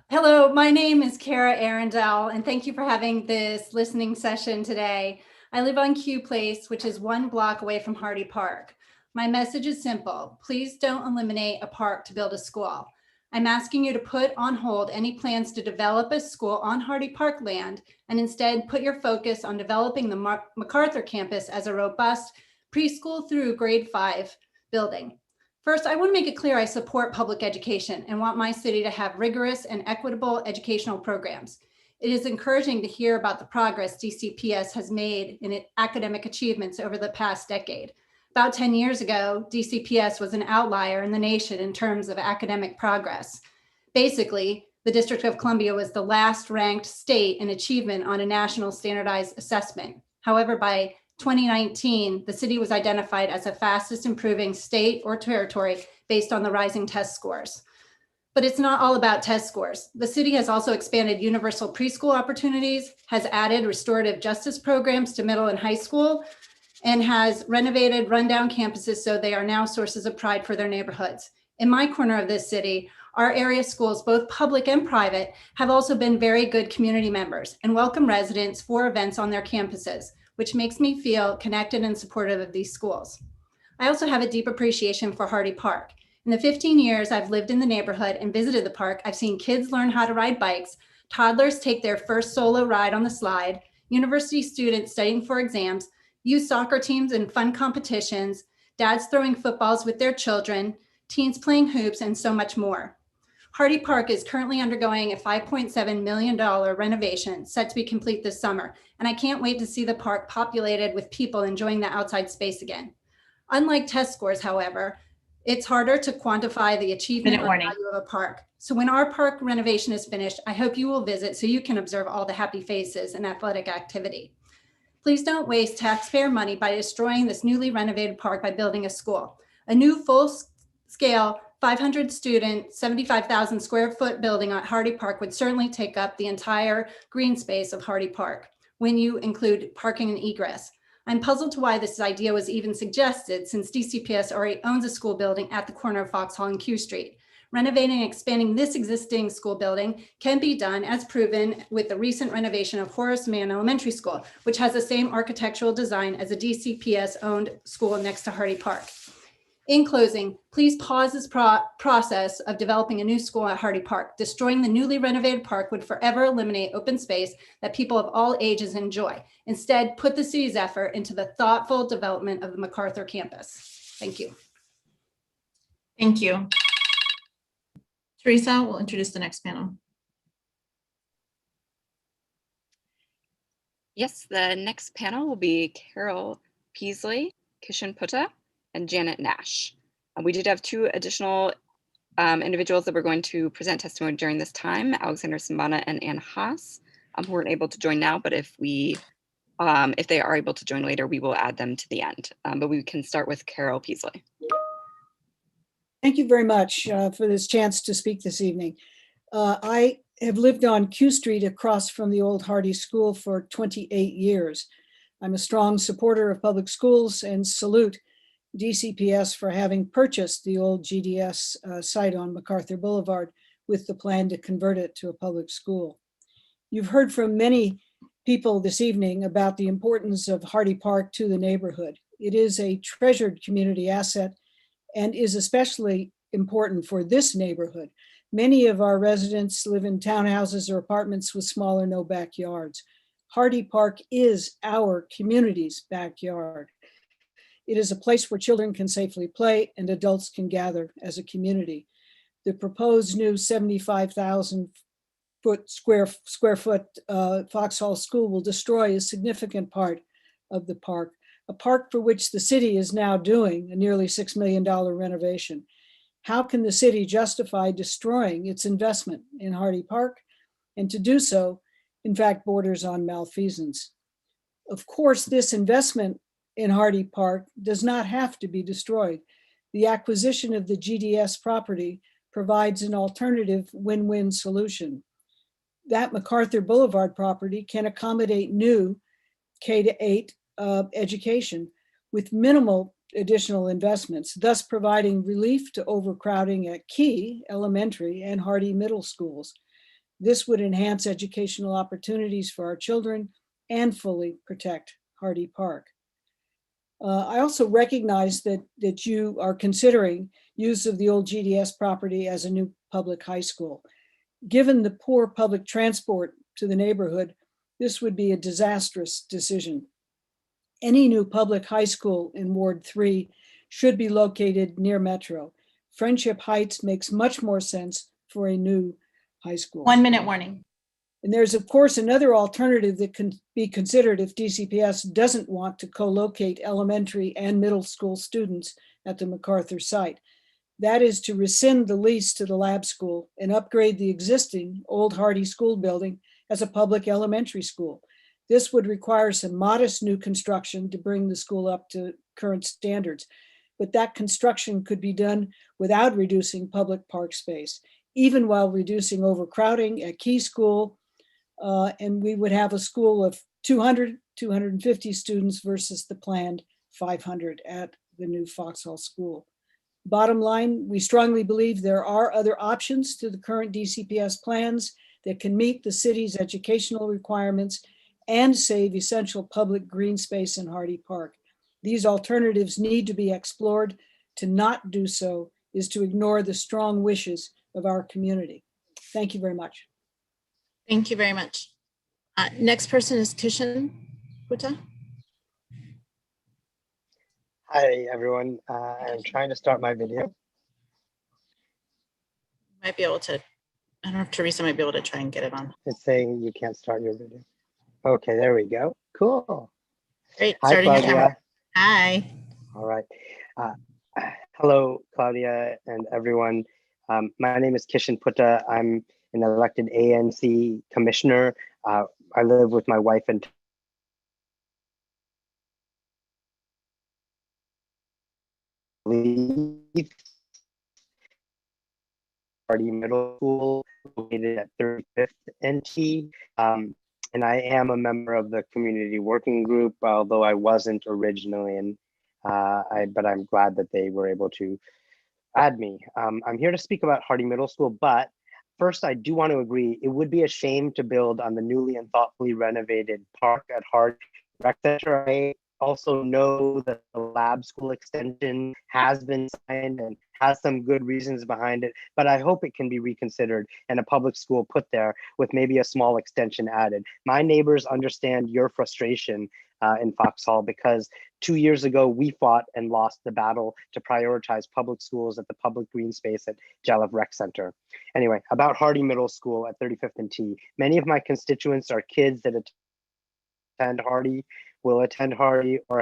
Hello, my name is Kara Arundel, and thank you for having this listening session today. I live on Q Place, which is 1 block away from Hardy Park. My message is simple. Please don't eliminate a park to build a school. I'm asking you to put on hold any plans to develop a school on Hardy Park land and instead put your focus on developing the MacArthur campus as a robust preschool through grade 5 building. First, I want to make it clear I support public education and want my city to have rigorous and equitable educational programs. It is encouraging to hear about the progress DCPS has made in its academic achievements over the past decade. About 10 years ago, DCPS was an outlier in the nation in terms of academic progress. Basically, the District of Columbia was the last ranked state in achievement on a national standardized assessment. However, by 2019, the city was identified as the fastest improving state or territory based on the rising test scores. But it's not all about test scores. The city has also expanded universal preschool opportunities, has added restorative justice programs to middle and high school, and has renovated rundown campuses so they are now sources of pride for their neighborhoods. In my corner of this city, Our area schools, both public and private, have also been very good community members and welcome residents for events on their campuses, which makes me feel connected and supportive of these schools. I also have a deep appreciation for Hardy Park. In the 15 years I've lived in the neighborhood and visited the park, I've seen kids learn how to ride bikes, toddlers take their first solo ride on the slide, university students studying for exams, youth soccer teams in fun competitions, dads throwing footballs with their children, teens playing hoops, and so much more. Hardy Park is currently undergoing a $5.7 million renovation set to be complete this summer, and I can't wait to see the park populated with people enjoying the outside space again. Unlike test scores, however, it's harder to quantify the achievement or value of a park. So when our park renovation is finished, I hope you will visit so you can observe all the happy faces and athletic activity. Please don't waste taxpayer money by destroying this newly renovated park by building a school. A new full-scale 500 student, 75,000 square foot building at Hardy Park would certainly take up the entire green space of Hardy Park when you include parking and egress. I'm puzzled to why this idea was even suggested since DCPS already owns a school building at the corner of Foxhall and Q Street. Renovating and expanding this existing school building can be done as proven with the recent renovation of Horace Mann Elementary School, which has the same architectural design as a DCPS owned school next to Hardy Park. In closing, please pause this process of developing a new school at Hardy Park. Destroying the newly renovated park would forever eliminate open space that people of all ages enjoy. Instead, put the city's effort into the thoughtful development of the MacArthur campus. Thank you. Thank you. Teresa will introduce the next panel. Yes, the next panel will be Carol Peasley, Kishan Putta, and Janet Nash. We did have two additional individuals that were going to present testimony during this time, Alexander Simbana and Ann Haas, who weren't able to join now, but if they are able to join later, we will add them to the end. But we can start with Carol Peasley. Thank you very much for this chance to speak this evening. I have lived on Q Street across from the old Hardy School for 28 years. I'm a strong supporter of public schools and salute DCPS for having purchased the old GDS site on MacArthur Boulevard with the plan to convert it to a public school. You've heard from many people this evening about the importance of Hardy Park to the neighborhood. It is a treasured community asset and is especially important for this neighborhood. Many of our residents live in townhouses or apartments with small or no backyards. Hardy Park is our community's backyard. It is a place where children can safely play and adults can gather as a community. The proposed new 75,000 square foot Foxhall School will destroy a significant part of the park, a park for which the city is now doing a nearly $6 million renovation. How can the city justify destroying its investment in Hardy Park? And to do so, in fact, borders on malfeasance. Of course, this investment in Hardy Park does not have to be destroyed. The acquisition of the GDS property provides an alternative win-win solution. That MacArthur Boulevard property can accommodate new K-8 education with minimal additional investments, thus providing relief to overcrowding at Key Elementary and Hardy Middle Schools. This would enhance educational opportunities for our children and fully protect Hardy Park. I also recognize that you are considering use of the old GDS property as a new public high school. Given the poor public transport to the neighborhood, this would be a disastrous decision. Any new public high school in Ward 3 should be located near Metro. Friendship Heights makes much more sense for a new high school. 1 minute warning. And there's, of course, another alternative that can be considered if DCPS doesn't want to co-locate elementary and middle school students at the MacArthur site. That is to rescind the lease to the lab school and upgrade the existing old Hardy School building as a public elementary school. This would require some modest new construction to bring the school up to current standards, but that construction could be done without reducing public park space, even while reducing overcrowding at Key School. And we would have a school of 250 students versus the planned 500 at the new Foxhall School. Bottom line, we strongly believe there are other options to the current DCPS plans that can meet the city's educational requirements and save essential public green space in Hardy Park. These alternatives need to be explored. To not do so is to ignore the strong wishes of our community. Thank you very much. Thank you very much. Next person is Kishan Putta. Hi, everyone. I'm trying to start my video. Might be able to, I don't know if Teresa might be able to try and get it on. It's saying you can't start your video. Okay, there we go. Cool. Great, Hi, starting your Claudia. camera. Hi. All right. Hello, Claudia and everyone. My name is Kishan Putta. I'm an elected ANC commissioner. I live with my wife and Hardy Middle School, located at 35th NT. And I am a member of the community working group, although I wasn't originally, and but I'm glad that they were able to add me. I'm here to speak about Hardy Middle School, but first I do want to agree, it would be a shame to build on the newly and thoughtfully renovated park at Hardy Rec Center. I also know that the lab school extension has been signed and has some good reasons behind it, but I hope it can be reconsidered and a public school put there with maybe a small extension added. My neighbors understand your frustration in Foxhall because 2 years ago we fought and lost the battle to prioritize public schools at the public green space at Jalov Rec Center. Anyway, about Hardy Middle School at 35th and T. Many of my constituents are kids that attend Hardy, will attend Hardy, or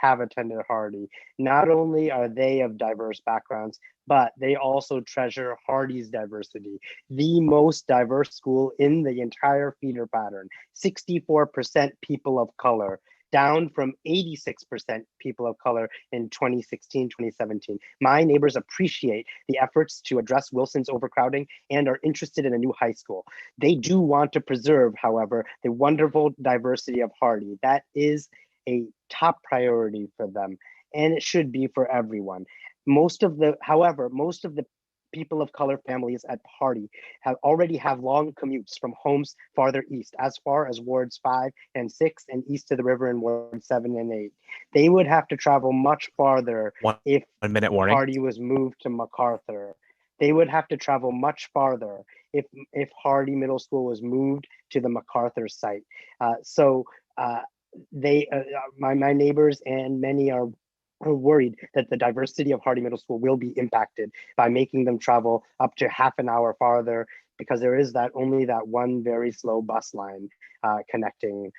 have attended Hardy. Not only are they of diverse backgrounds, but they also treasure Hardy's diversity, the most diverse school in the entire feeder pattern, 64% people of color, down from 86% people of color in 2016, 2017. My neighbors appreciate the efforts to address Wilson's overcrowding and are interested in a new high school. They do want to preserve, however, the wonderful diversity of Hardy. That is a top priority for them, and it should be for everyone. However, most of the people of color families at Hardy already have long commutes from homes farther east, as far as wards 5 and 6 and east to the river in ward 7 and 8. They would have to travel much farther if Hardy was moved to MacArthur. They would have to travel much farther if Hardy Middle School was moved to the MacArthur site. My neighbors and many are worried that the diversity of Hardy Middle School will be impacted by making them travel up to half an hour farther, because there is only that one very slow bus line connecting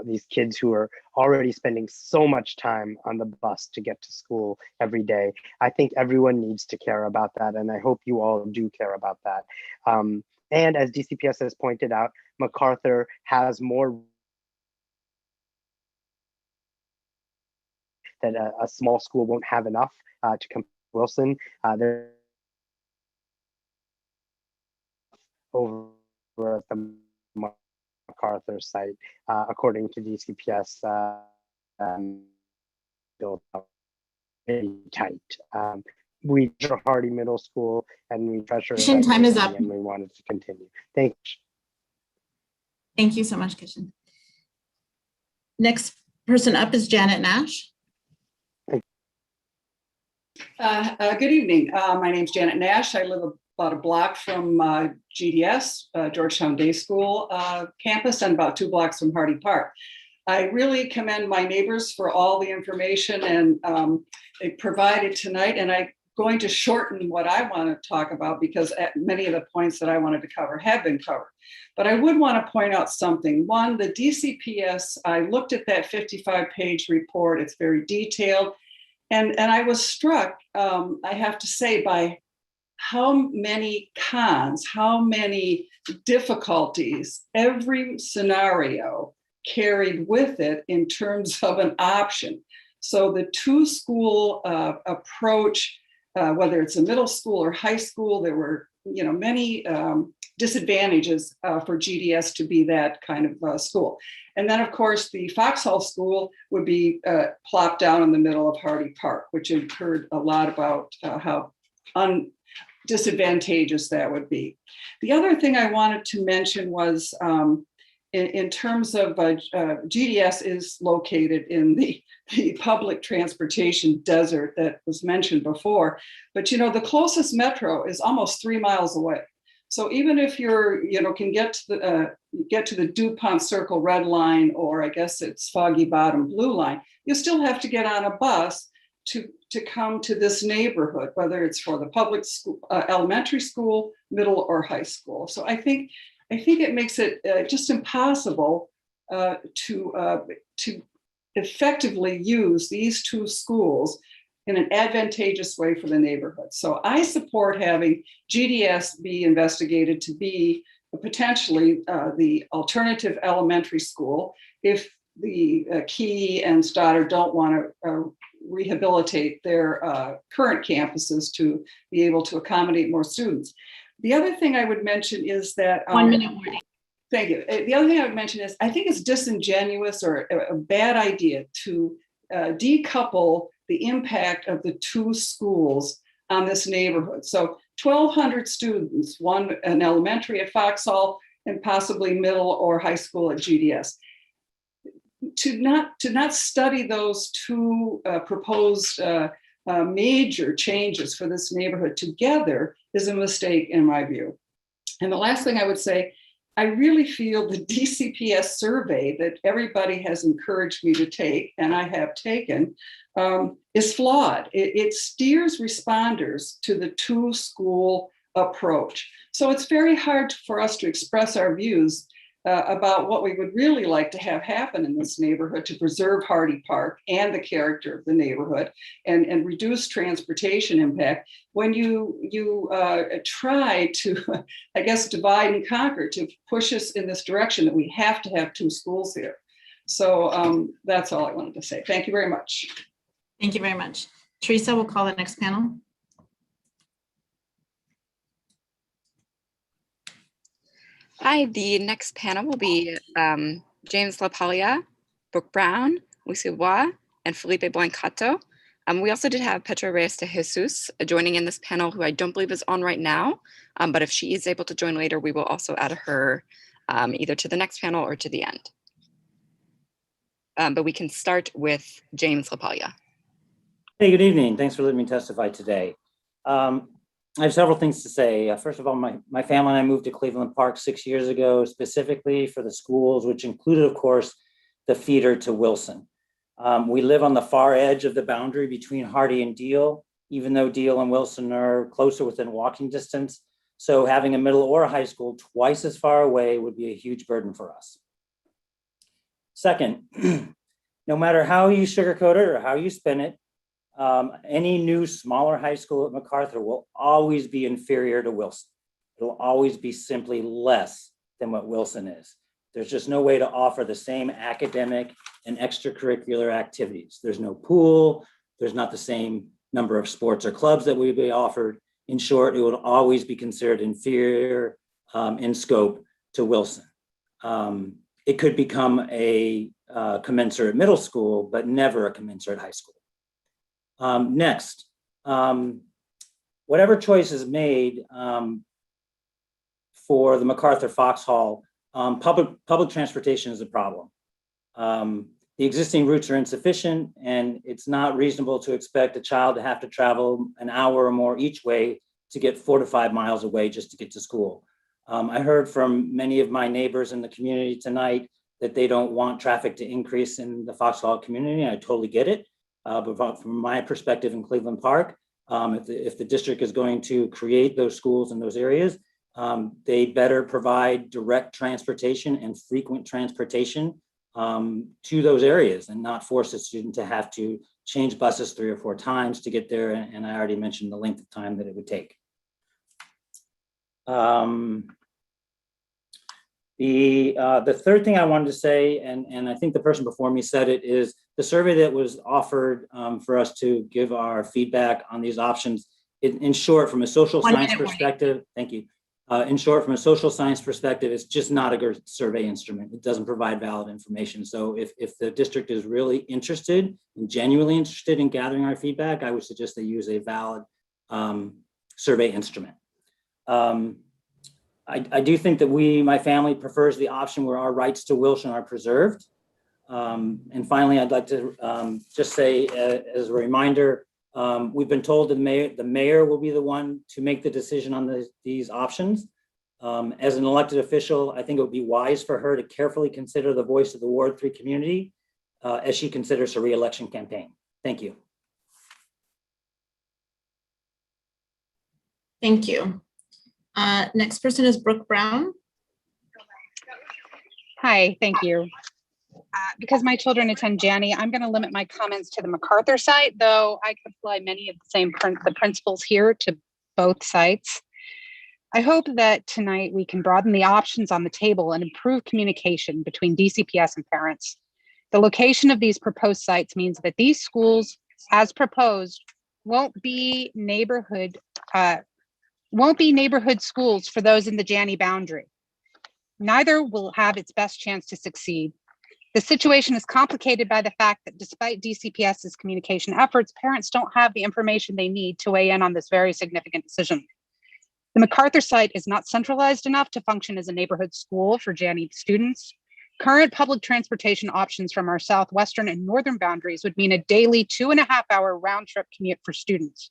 these kids who are already spending so much time on the bus to get to school every day. I think everyone needs to care about that, and I hope you all do care about that. And as DCPS has pointed out, MacArthur has more that a small school won't have enough to compete with Wilson. They're over at the MacArthur site, according to DCPS, built up very tight. We treasure Hardy Middle School, and we treasure Time is up, and we want it to continue. Thank you. Thank you so much, Kishan. Next person up is Janet Nash. Good evening. My name's Janet Nash. I live about a block from GDS, Georgetown Day School campus, and about 2 blocks from Hardy Park. I really commend my neighbors for all the information and they provided tonight, and I'm going to shorten what I want to talk about because many of the points that I wanted to cover have been covered. But I would want to point out something. One, the DCPS, I looked at that 55-page report. It's very detailed. And I was struck, I have to say, by how many cons, how many difficulties every scenario carried with it in terms of an option. So the 2-school approach, whether it's a middle school or high school, there were many disadvantages for GDS to be that kind of school. And then, of course, the Foxhall School would be plopped down in the middle of Hardy Park, which I've heard a lot about how disadvantageous that would be. The other thing I wanted to mention was in terms of GDS is located in the public transportation desert that was mentioned before, but the closest metro is almost 3 miles away. So even if you're, can get to the DuPont Circle Red Line, or I guess it's Foggy Bottom Blue Line, you still have to get on a bus to come to this neighborhood, whether it's for the public school, elementary school, middle, or high school. So I think it makes it just impossible to effectively use these two schools in an advantageous way for the neighborhood. So I support having GDS be investigated to be potentially the alternative elementary school if the Key and Stoddard don't want to rehabilitate their current campuses to be able to accommodate more students. The other thing I would mention is that 1 minute warning. Thank you. The other thing I would mention is I think it's disingenuous or a bad idea to decouple the impact of the two schools on this neighborhood. So 1,200 students, an elementary at Foxhall and possibly middle or high school at GDS. To not study those two proposed major changes for this neighborhood together is a mistake in my view. And the last thing I would say, I really feel the DCPS survey that everybody has encouraged me to take, and I have taken, is flawed. It steers responders to the two school approach. So it's very hard for us to express our views about what we would really like to have happen in this neighborhood to preserve Hardy Park and the character of the neighborhood and reduce transportation impact when you try to, I guess, divide and conquer to push us in this direction that we have to have two schools here. So that's all I wanted to say. Thank you very much. Thank you very much. Teresa, we'll call the next panel. Hi, the next panel will be James LaPaglia, Brooke Brown, Lucy Bois, and Felipe Blancato. We also did have Petra Reyes de Jesus joining in this panel, who I don't believe is on right now, but if she is able to join later, we will also add her either to the next panel or to the end. But we can start with James LaPaglia. Hey, good evening. Thanks for letting me testify today. I have several things to say. First of all, my family and I moved to Cleveland Park 6 years ago, specifically for the schools, which included, of course, the feeder to Wilson. We live on the far edge of the boundary between Hardy and Deal, even though Deal and Wilson are closer within walking distance. So having a middle or a high school twice as far away would be a huge burden for us. Second, no matter how you sugarcoat it or how you spin it, any new smaller high school at MacArthur will always be inferior to Wilson. It'll always be simply less than what Wilson is. There's just no way to offer the same academic and extracurricular activities. There's no pool. There's not the same number of sports or clubs that would be offered. In short, it would always be considered inferior in scope to Wilson. It could become a commensurate middle school, but never a commensurate high school. Next, whatever choice is made for the MacArthur Foxhall, public transportation is a problem. The existing routes are insufficient, and it's not reasonable to expect a child to have to travel an hour or more each way to get 4 to 5 miles away just to get to school. I heard from many of my neighbors in the community tonight that they don't want traffic to increase in the Foxhall community. I totally get it. But from my perspective in Cleveland Park, if the district is going to create those schools in those areas, they better provide direct transportation and frequent transportation to those areas and not force a student to have to change buses 3 or 4 times to get there. And I already mentioned the length of time that it would take. The third thing I wanted to say, and I think the person before me said it, is the survey that was offered for us to give our feedback on these options. In short, from a social science perspective, thank you. In short, from a social science perspective, it's just not a good survey instrument. It doesn't provide valid information. So if the district is really interested and genuinely interested in gathering our feedback, I would suggest they use a valid survey instrument. I do think that my family prefers the option where our rights to Wilson are preserved. And finally, I'd like to just say as a reminder, we've been told the mayor will be the one to make the decision on these options. As an elected official, I think it would be wise for her to carefully consider the voice of the Ward 3 community as she considers her re-election campaign. Thank you. Thank you. Next person is Brooke Brown. Hi, thank you. Because my children attend Janney, I'm going to limit my comments to the MacArthur site, though I could apply many of the principles here to both sites. I hope that tonight we can broaden the options on the table and improve communication between DCPS and parents. The location of these proposed sites means that these schools, as proposed, won't be neighborhood schools for those in the Janney boundary. Neither will have its best chance to succeed. The situation is complicated by the fact that despite DCPS's communication efforts, parents don't have the information they need to weigh in on this very significant decision. The MacArthur site is not centralized enough to function as a neighborhood school for Janney students. Current public transportation options from our southwestern and northern boundaries would mean a daily 2.5-hour round trip commute for students.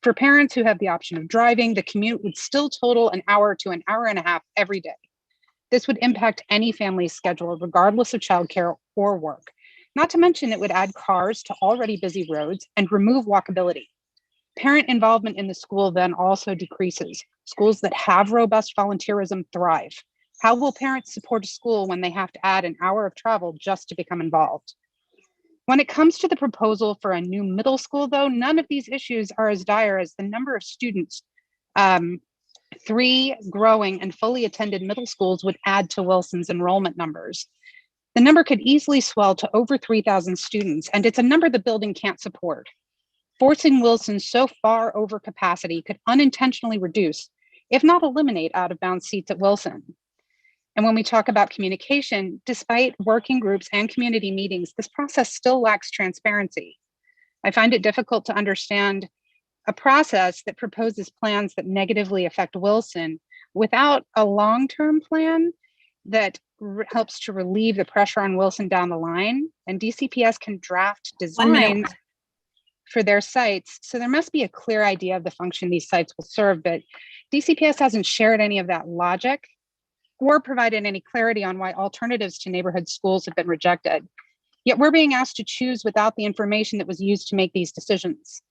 For parents who have the option of driving, the commute would still total an hour to an hour and a half every day. This would impact any family's schedule, regardless of childcare or work. Not to mention, it would add cars to already busy roads and remove walkability. Parent involvement in the school then also decreases. Schools that have robust volunteerism thrive. How will parents support a school when they have to add an hour of travel just to become involved? When it comes to the proposal for a new middle school, though, none of these issues are as dire as the number of students. 3 growing and fully attended middle schools would add to Wilson's enrollment numbers. The number could easily swell to over 3,000 students, and it's a number the building can't support. Forcing Wilson so far over capacity could unintentionally reduce, if not eliminate, out-of-bounds seats at Wilson. And when we talk about communication, despite working groups and community meetings, this process still lacks transparency. I find it difficult to understand a process that proposes plans that negatively affect Wilson without a long-term plan that helps to relieve the pressure on Wilson down the line. And DCPS can draft designs for their sites. So there must be a clear idea of the function these sites will serve, but DCPS hasn't shared any of that logic or provided any clarity on why alternatives to neighborhood schools have been rejected. Yet we're being asked to choose without the information that was used to make these decisions.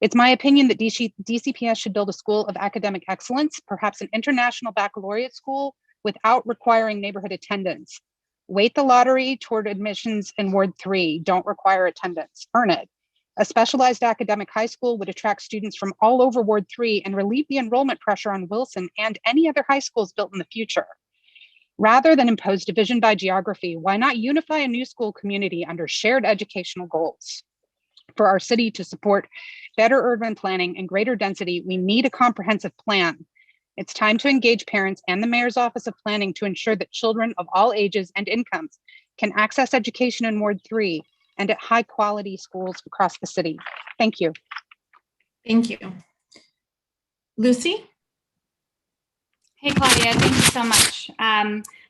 It's my opinion that DCPS should build a school of academic excellence, perhaps an international baccalaureate school, without requiring neighborhood attendance. Wait the lottery toward admissions in Ward 3, don't require attendance, earn it. A specialized academic high school would attract students from all over Ward 3 and relieve the enrollment pressure on Wilson and any other high schools built in the future. Rather than impose division by geography, why not unify a new school community under shared educational goals? For our city to support better urban planning and greater density, we need a comprehensive plan. It's time to engage parents and the Mayor's Office of Planning to ensure that children of all ages and incomes can access education in Ward 3 and at high quality schools across the city. Thank you. Thank you. Lucy? Hey, Claudia, thank you so much.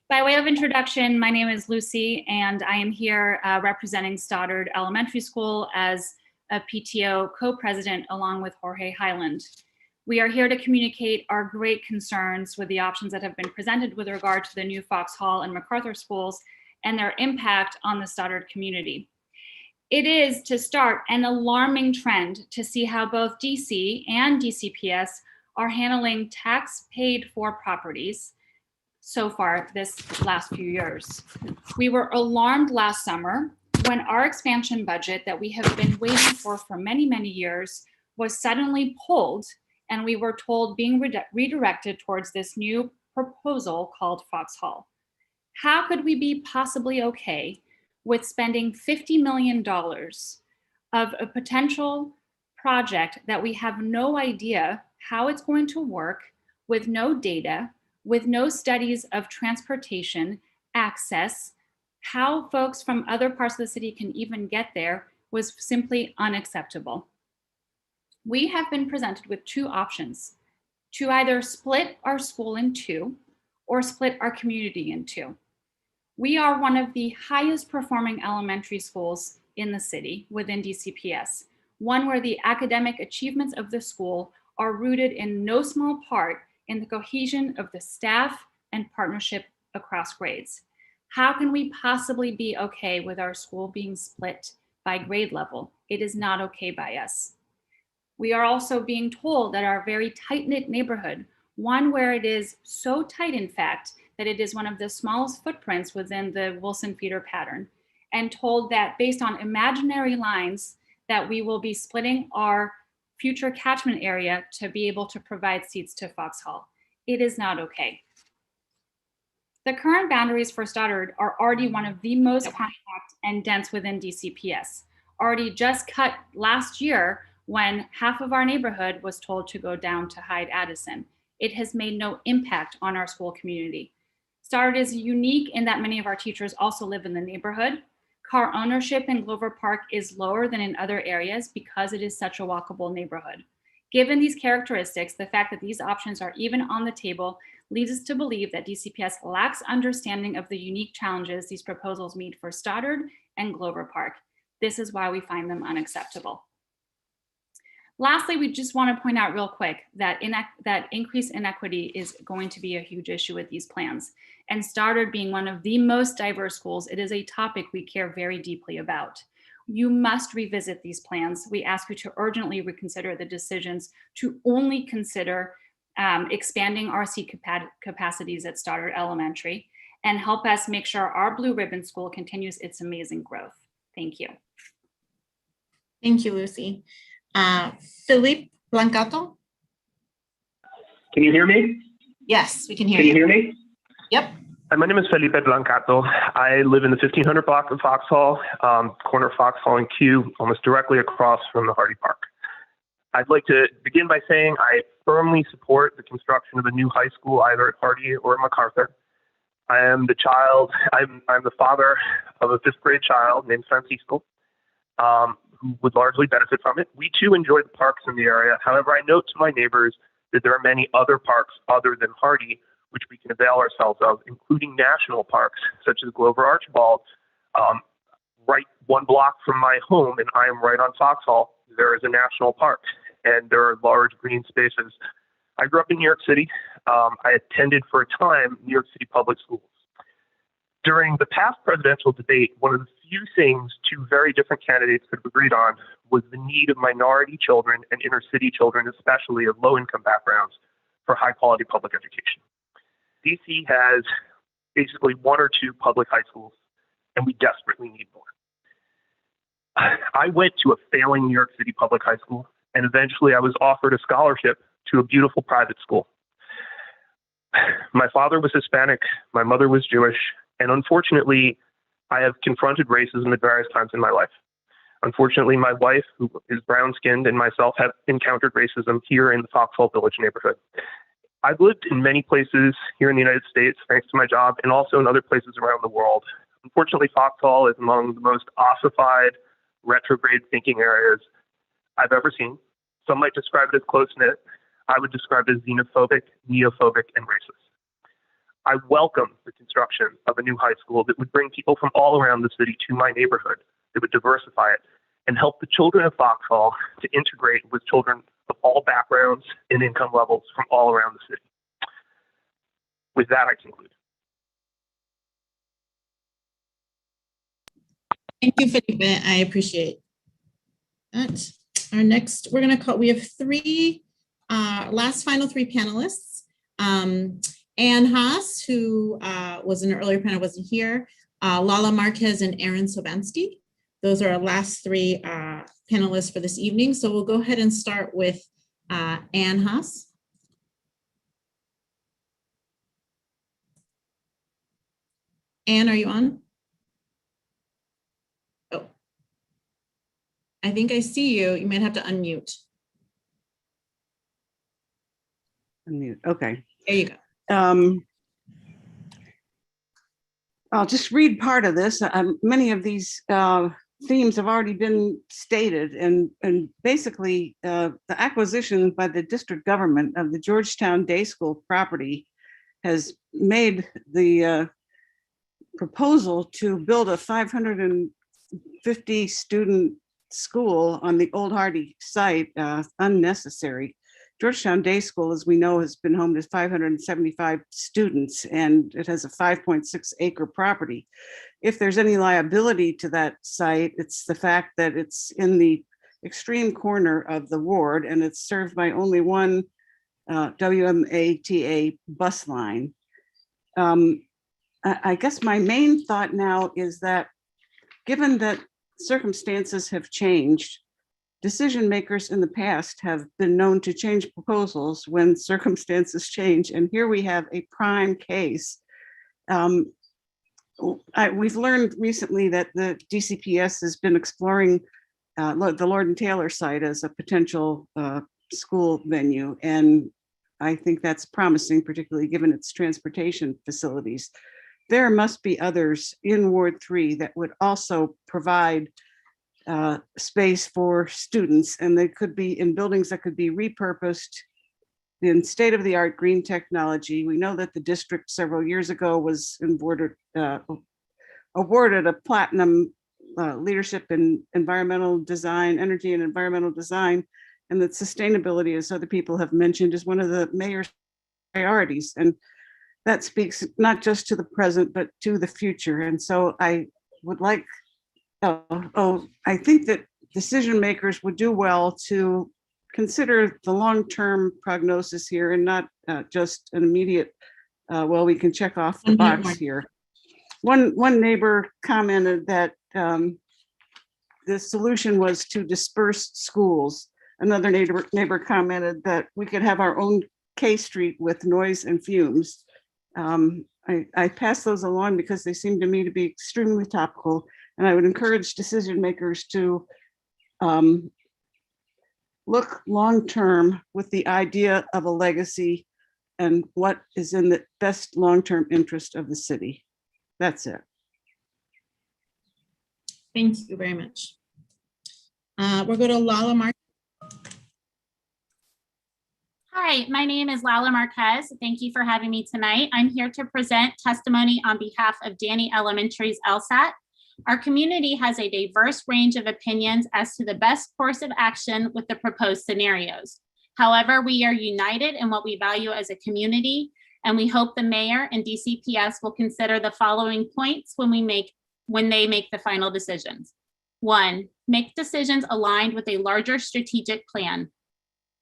By way of introduction, my name is Lucy, and I am here representing Stoddard Elementary School as a PTO co-president along with Jorge Highland. We are here to communicate our great concerns with the options that have been presented with regard to the new Foxhall and MacArthur schools and their impact on the Stoddard community. It is, to start, an alarming trend to see how both DC and DCPS are handling tax-paid-for properties so far this last few years. We were alarmed last summer when our expansion budget that we have been waiting for many, many years was suddenly pulled, and we were told being redirected towards this new proposal called Foxhall. How could we be possibly okay with spending $50 million of a potential project that we have no idea how it's going to work, with no data, with no studies of transportation, access, how folks from other parts of the city can even get there was simply unacceptable. We have been presented with two options: to either split our school in two or split our community in two. We are one of the highest performing elementary schools in the city within DCPS, one where the academic achievements of the school are rooted in no small part in the cohesion of the staff and partnership across grades. How can we possibly be okay with our school being split by grade level? It is not okay by us. We are also being told that our very tight-knit neighborhood, one where it is so tight, in fact, that it is one of the smallest footprints within the Wilson feeder pattern, and told that based on imaginary lines that we will be splitting our future catchment area to be able to provide seats to Foxhall. It is not okay. The current boundaries for Stoddard are already one of the most compact and dense within DCPS, already just cut last year when half of our neighborhood was told to go down to Hyde-Addison. It has made no impact on our school community. Stoddard is unique in that many of our teachers also live in the neighborhood. Car ownership in Glover Park is lower than in other areas because it is such a walkable neighborhood. Given these characteristics, the fact that these options are even on the table leads us to believe that DCPS lacks understanding of the unique challenges these proposals meet for Stoddard and Glover Park. This is why we find them unacceptable. Lastly, we just want to point out real quick that increased inequity is going to be a huge issue with these plans. And Stoddard being one of the most diverse schools, it is a topic we care very deeply about. You must revisit these plans. We ask you to urgently reconsider the decisions to only consider expanding our seat capacities at Stoddard Elementary and help us make sure our Blue Ribbon School continues its amazing growth. Thank you. Thank you, Lucy. Felipe Blancato? Can you hear me? Yes, we can hear you. you. Can you hear me? Yep. Hi, my name is Felipe Blancato. I live in the 1500 block of Foxhall, corner of Foxhall and Q, almost directly across from the Hardy Park. I'd like to begin by saying I firmly support the construction of a new high school either at Hardy or MacArthur. I'm the father of a 5th grade child named Francisco, who would largely benefit from it. We too enjoy the parks in the area. However, I note to my neighbors that there are many other parks other than Hardy which we can avail ourselves of, including national parks such as Glover Archibald. Right 1 block from my home, and I am right on Foxhall, there is a national park, and there are large green spaces. I grew up in New York City. I attended for a time New York City public schools. During the past presidential debate, one of the few things two very different candidates could have agreed on was the need of minority children and inner city children, especially of low-income backgrounds, for high-quality public education. DC has basically 1 or 2 public high schools, and we desperately need more. I went to a failing New York City public high school, and eventually I was offered a scholarship to a beautiful private school. My father was Hispanic, my mother was Jewish, and unfortunately, I have confronted racism at various times in my life. Unfortunately, my wife, who is brown-skinned, and myself have encountered racism here in the Foxhall Village neighborhood. I've lived in many places here in the United States, thanks to my job, and also in other places around the world. Unfortunately, Foxhall is among the most ossified, retrograde thinking areas I've ever seen. Some might describe it as close-knit. I would describe it as xenophobic, neophobic, and racist. I welcome the construction of a new high school that would bring people from all around the city to my neighborhood, that would diversify it, and help the children of Foxhall to integrate with children of all backgrounds and income levels from all around the city. With that, I conclude. Thank you, Felipe. I appreciate that. Our next, we have 3, final 3 panelists. Ann Haas, who was in an earlier panel, wasn't here. Lala Marquez and Aaron Sobansky. Those are our last 3 panelists for this evening. So we'll go ahead and start with Ann Haas. Ann, are you on? Oh, I think I see you. You might have to unmute. Unmute. Okay. There you go. I'll just read part of this. Many of these themes have already been stated, and basically the acquisition by the district government of the Georgetown Day School property has made the proposal to build a 550 student school on the Old Hardy site unnecessary. Georgetown Day School, as we know, has been home to 575 students, and it has a 5.6 acre property. If there's any liability to that site, it's the fact that it's in the extreme corner of the ward, and it's served by only one WMATA bus line. I guess my main thought now is that given that circumstances have changed, decision makers in the past have been known to change proposals when circumstances change. And here we have a prime case. We've learned recently that the DCPS has been exploring the Lord and Taylor site as a potential school venue. And I think that's promising, particularly given its transportation facilities. There must be others in Ward 3 that would also provide space for students, and they could be in buildings that could be repurposed in state-of-the-art green technology. We know that the district several years ago was awarded a platinum leadership in environmental design, energy and environmental design, and that sustainability, as other people have mentioned, is one of the mayor's priorities. And that speaks not just to the present, but to the future. And so I would like I think that decision makers would do well to consider the long-term prognosis here and not just an immediate, well, we can check off the box here. One neighbor commented that the solution was to disperse schools. Another neighbor commented that we could have our own K Street with noise and fumes. I pass those along because they seem to me to be extremely topical. And I would encourage decision makers to look long-term with the idea of a legacy and what is in the best long-term interest of the city. That's it. Thank you very much. We'll go to Lala Marquez. Hi, my name is Lala Marquez. Thank you for having me tonight. I'm here to present testimony on behalf of Danny Elementary's LSAT. Our community has a diverse range of opinions as to the best course of action with the proposed scenarios. However, we are united in what we value as a community, and we hope the mayor and DCPS will consider the following points when they make the final decisions. 1, make decisions aligned with a larger strategic plan.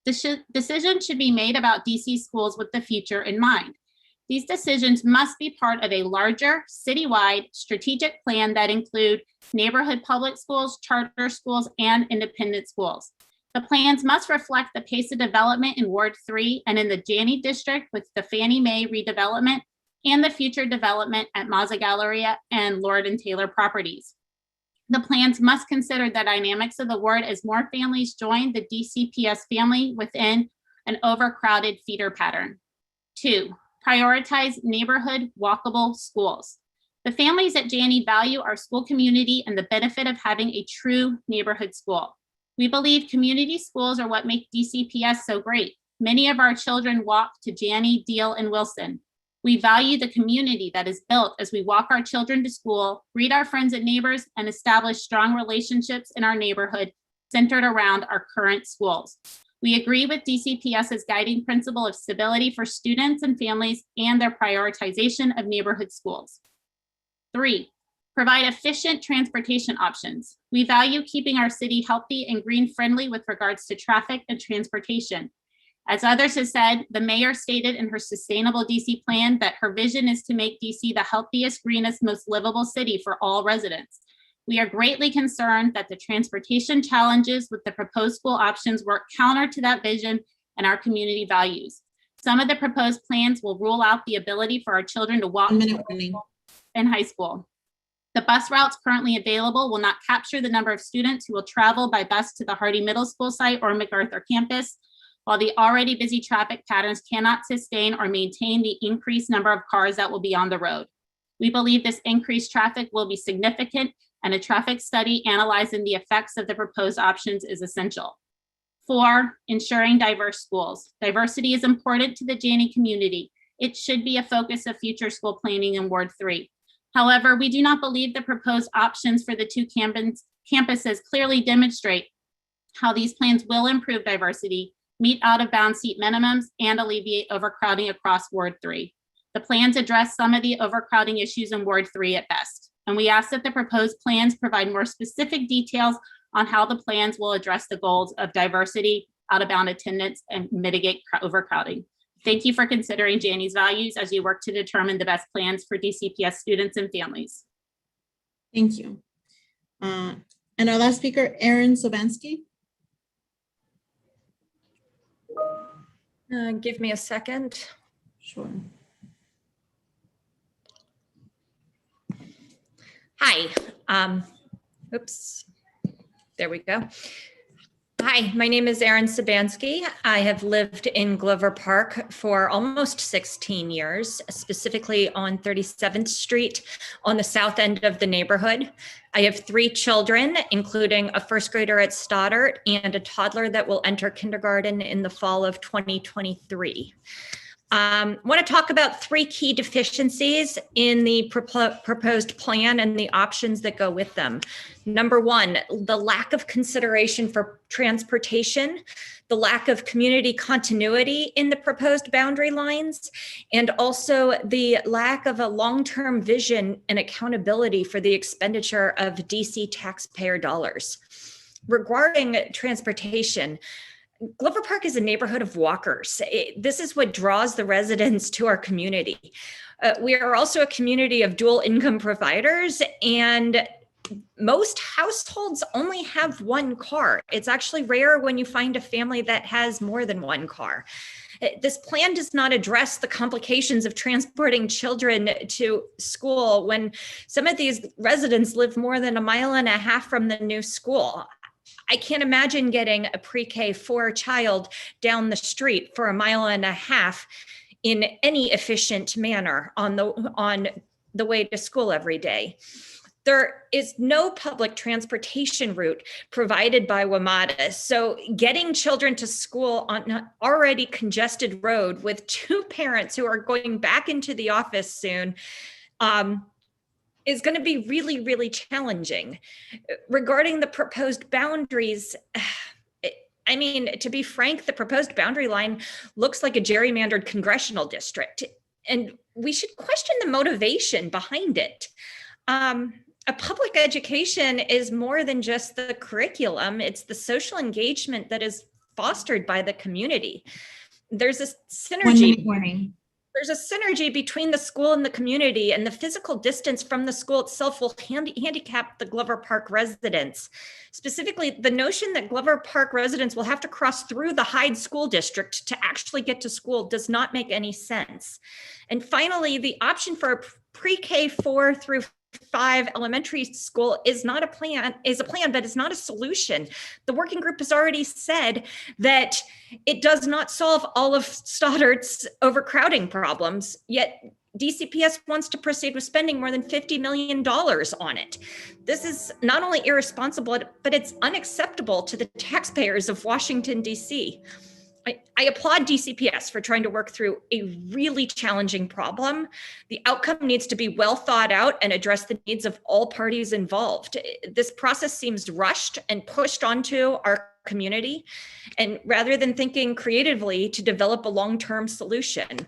Decisions should be made about DC schools with the future in mind. These decisions must be part of a larger citywide strategic plan that include neighborhood public schools, charter schools, and independent schools. The plans must reflect the pace of development in Ward 3 and in the Janney district with the Fannie Mae redevelopment and the future development at Mazza Galleria and Lord and Taylor properties. The plans must consider the dynamics of the ward as more families join the DCPS family within an overcrowded feeder pattern. 2, prioritize neighborhood walkable schools. The families at Janney value our school community and the benefit of having a true neighborhood school. We believe community schools are what make DCPS so great. Many of our children walk to Janney, Deal, and Wilson. We value the community that is built as we walk our children to school, greet our friends and neighbors, and establish strong relationships in our neighborhood centered around our current schools. We agree with DCPS's guiding principle of stability for students and families and their prioritization of neighborhood schools. 3, provide efficient transportation options. We value keeping our city healthy and green friendly with regards to traffic and transportation. As others have said, the mayor stated in her Sustainable DC plan that her vision is to make DC the healthiest, greenest, most livable city for all residents. We are greatly concerned that the transportation challenges with the proposed school options work counter to that vision and our community values. Some of the proposed plans will rule out the ability for our children to walk in high school. The bus routes currently available will not capture the number of students who will travel by bus to the Hardy Middle School site or MacArthur campus. while the already busy traffic patterns cannot sustain or maintain the increased number of cars that will be on the road. We believe this increased traffic will be significant, and a traffic study analyzing the effects of the proposed options is essential. 4, ensuring diverse schools. Diversity is important to the Janney community. It should be a focus of future school planning in Ward 3. However, we do not believe the proposed options for the 2 campuses clearly demonstrate how these plans will improve diversity, meet out-of-bounds seat minimums, and alleviate overcrowding across Ward 3. The plans address some of the overcrowding issues in Ward 3 at best, and we ask that the proposed plans provide more specific details on how the plans will address the goals of diversity, out-of-bound attendance, and mitigate overcrowding. Thank you for considering Janney's values as you work to determine the best plans for DCPS students and families. Thank you. And our last speaker, Erin Sobansky. Give me a second. Sure. Hi. Oops. There we go. Hi, my name is Erin Sobansky. I have lived in Glover Park for almost 16 years, specifically on 37th Street on the south end of the neighborhood. I have 3 children, including a first grader at Stoddard and a toddler that will enter kindergarten in the fall of 2023. I want to talk about 3 key deficiencies in the proposed plan and the options that go with them. Number 1, the lack of consideration for transportation, the lack of community continuity in the proposed boundary lines, and also the lack of a long-term vision and accountability for the expenditure of DC taxpayer dollars. Regarding transportation, Glover Park is a neighborhood of walkers. This is what draws the residents to our community. We are also a community of dual income providers, and most households only have 1 car. It's actually rare when you find a family that has more than 1 car. This plan does not address the complications of transporting children to school when some of these residents live more than 1.5 miles from the new school. I can't imagine getting a pre-K 4 child down the street for 1.5 miles in any efficient manner on the way to school every day. There is no public transportation route provided by WMATA, so getting children to school on an already congested road with 2 parents who are going back into the office soon is going to be really, really challenging. Regarding the proposed boundaries, I mean, to be frank, the proposed boundary line looks like a gerrymandered congressional district, and we should question the motivation behind it. A public education is more than just the curriculum. It's the social engagement that is fostered by the community. There's a synergy. 1 minute warning. There's a synergy between the school and the community, and the physical distance from the school itself will handicap the Glover Park residents. Specifically, the notion that Glover Park residents will have to cross through the Hyde School District to actually get to school does not make any sense. And finally, the option for a pre-K 4 through 5 elementary school is a plan, but it's not a solution. The working group has already said that it does not solve all of Stoddard's overcrowding problems, yet DCPS wants to proceed with spending more than $50 million on it. This is not only irresponsible, but it's unacceptable to the taxpayers of Washington, D.C. I applaud DCPS for trying to work through a really challenging problem. The outcome needs to be well thought out and address the needs of all parties involved. This process seems rushed and pushed onto our community, and rather than thinking creatively to develop a long-term solution.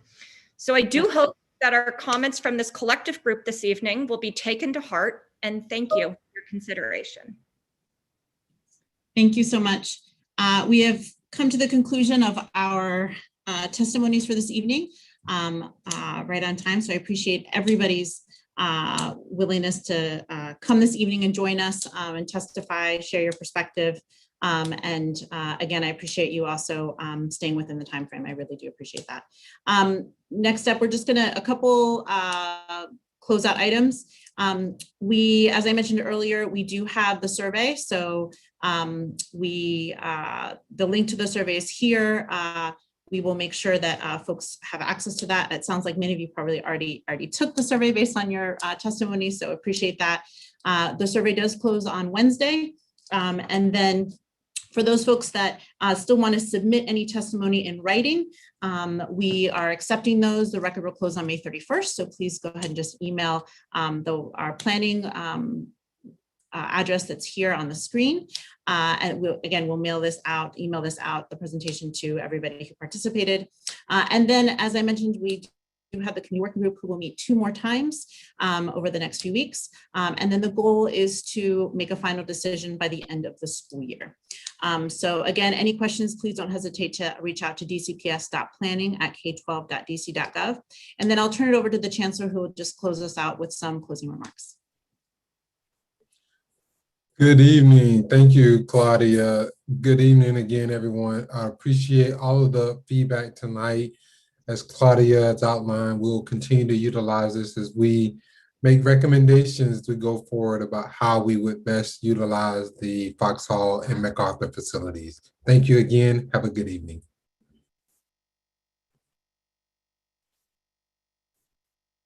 So I do hope that our comments from this collective group this evening will be taken to heart, and thank you for your consideration. Thank you so much. We have come to the conclusion of our testimonies for this evening, right on time. So I appreciate everybody's willingness to come this evening and join us and testify, share your perspective. And again, I appreciate you also staying within the time frame. I really do appreciate that. Next up, we're just gonna, a couple closeout items. As I mentioned earlier, we do have the survey. So the link to the survey is here. We will make sure that folks have access to that. It sounds like many of you probably already took the survey based on your testimony, so appreciate that. The survey does close on Wednesday. And then for those folks that still want to submit any testimony in writing, we are accepting those. The record will close on May 31st, so please go ahead and just email our planning address that's here on the screen. And we'll email this out, the presentation to everybody who participated. And then, as I mentioned, we do have the community working group who will meet 2 more times over the next few weeks. And then the goal is to make a final decision by the end of the school year. So again, any questions, please don't hesitate to reach out to dcps.planning@k12.dc.gov. And then I'll turn it over to the Chancellor, who will just close us out with some closing remarks. Good evening. Thank you, Claudia. Good evening again, everyone. I appreciate all of the feedback tonight. As Claudia has outlined, we'll continue to utilize this as we make recommendations to go forward about how we would best utilize the Foxhall and MacArthur facilities. Thank you again. Have a good evening.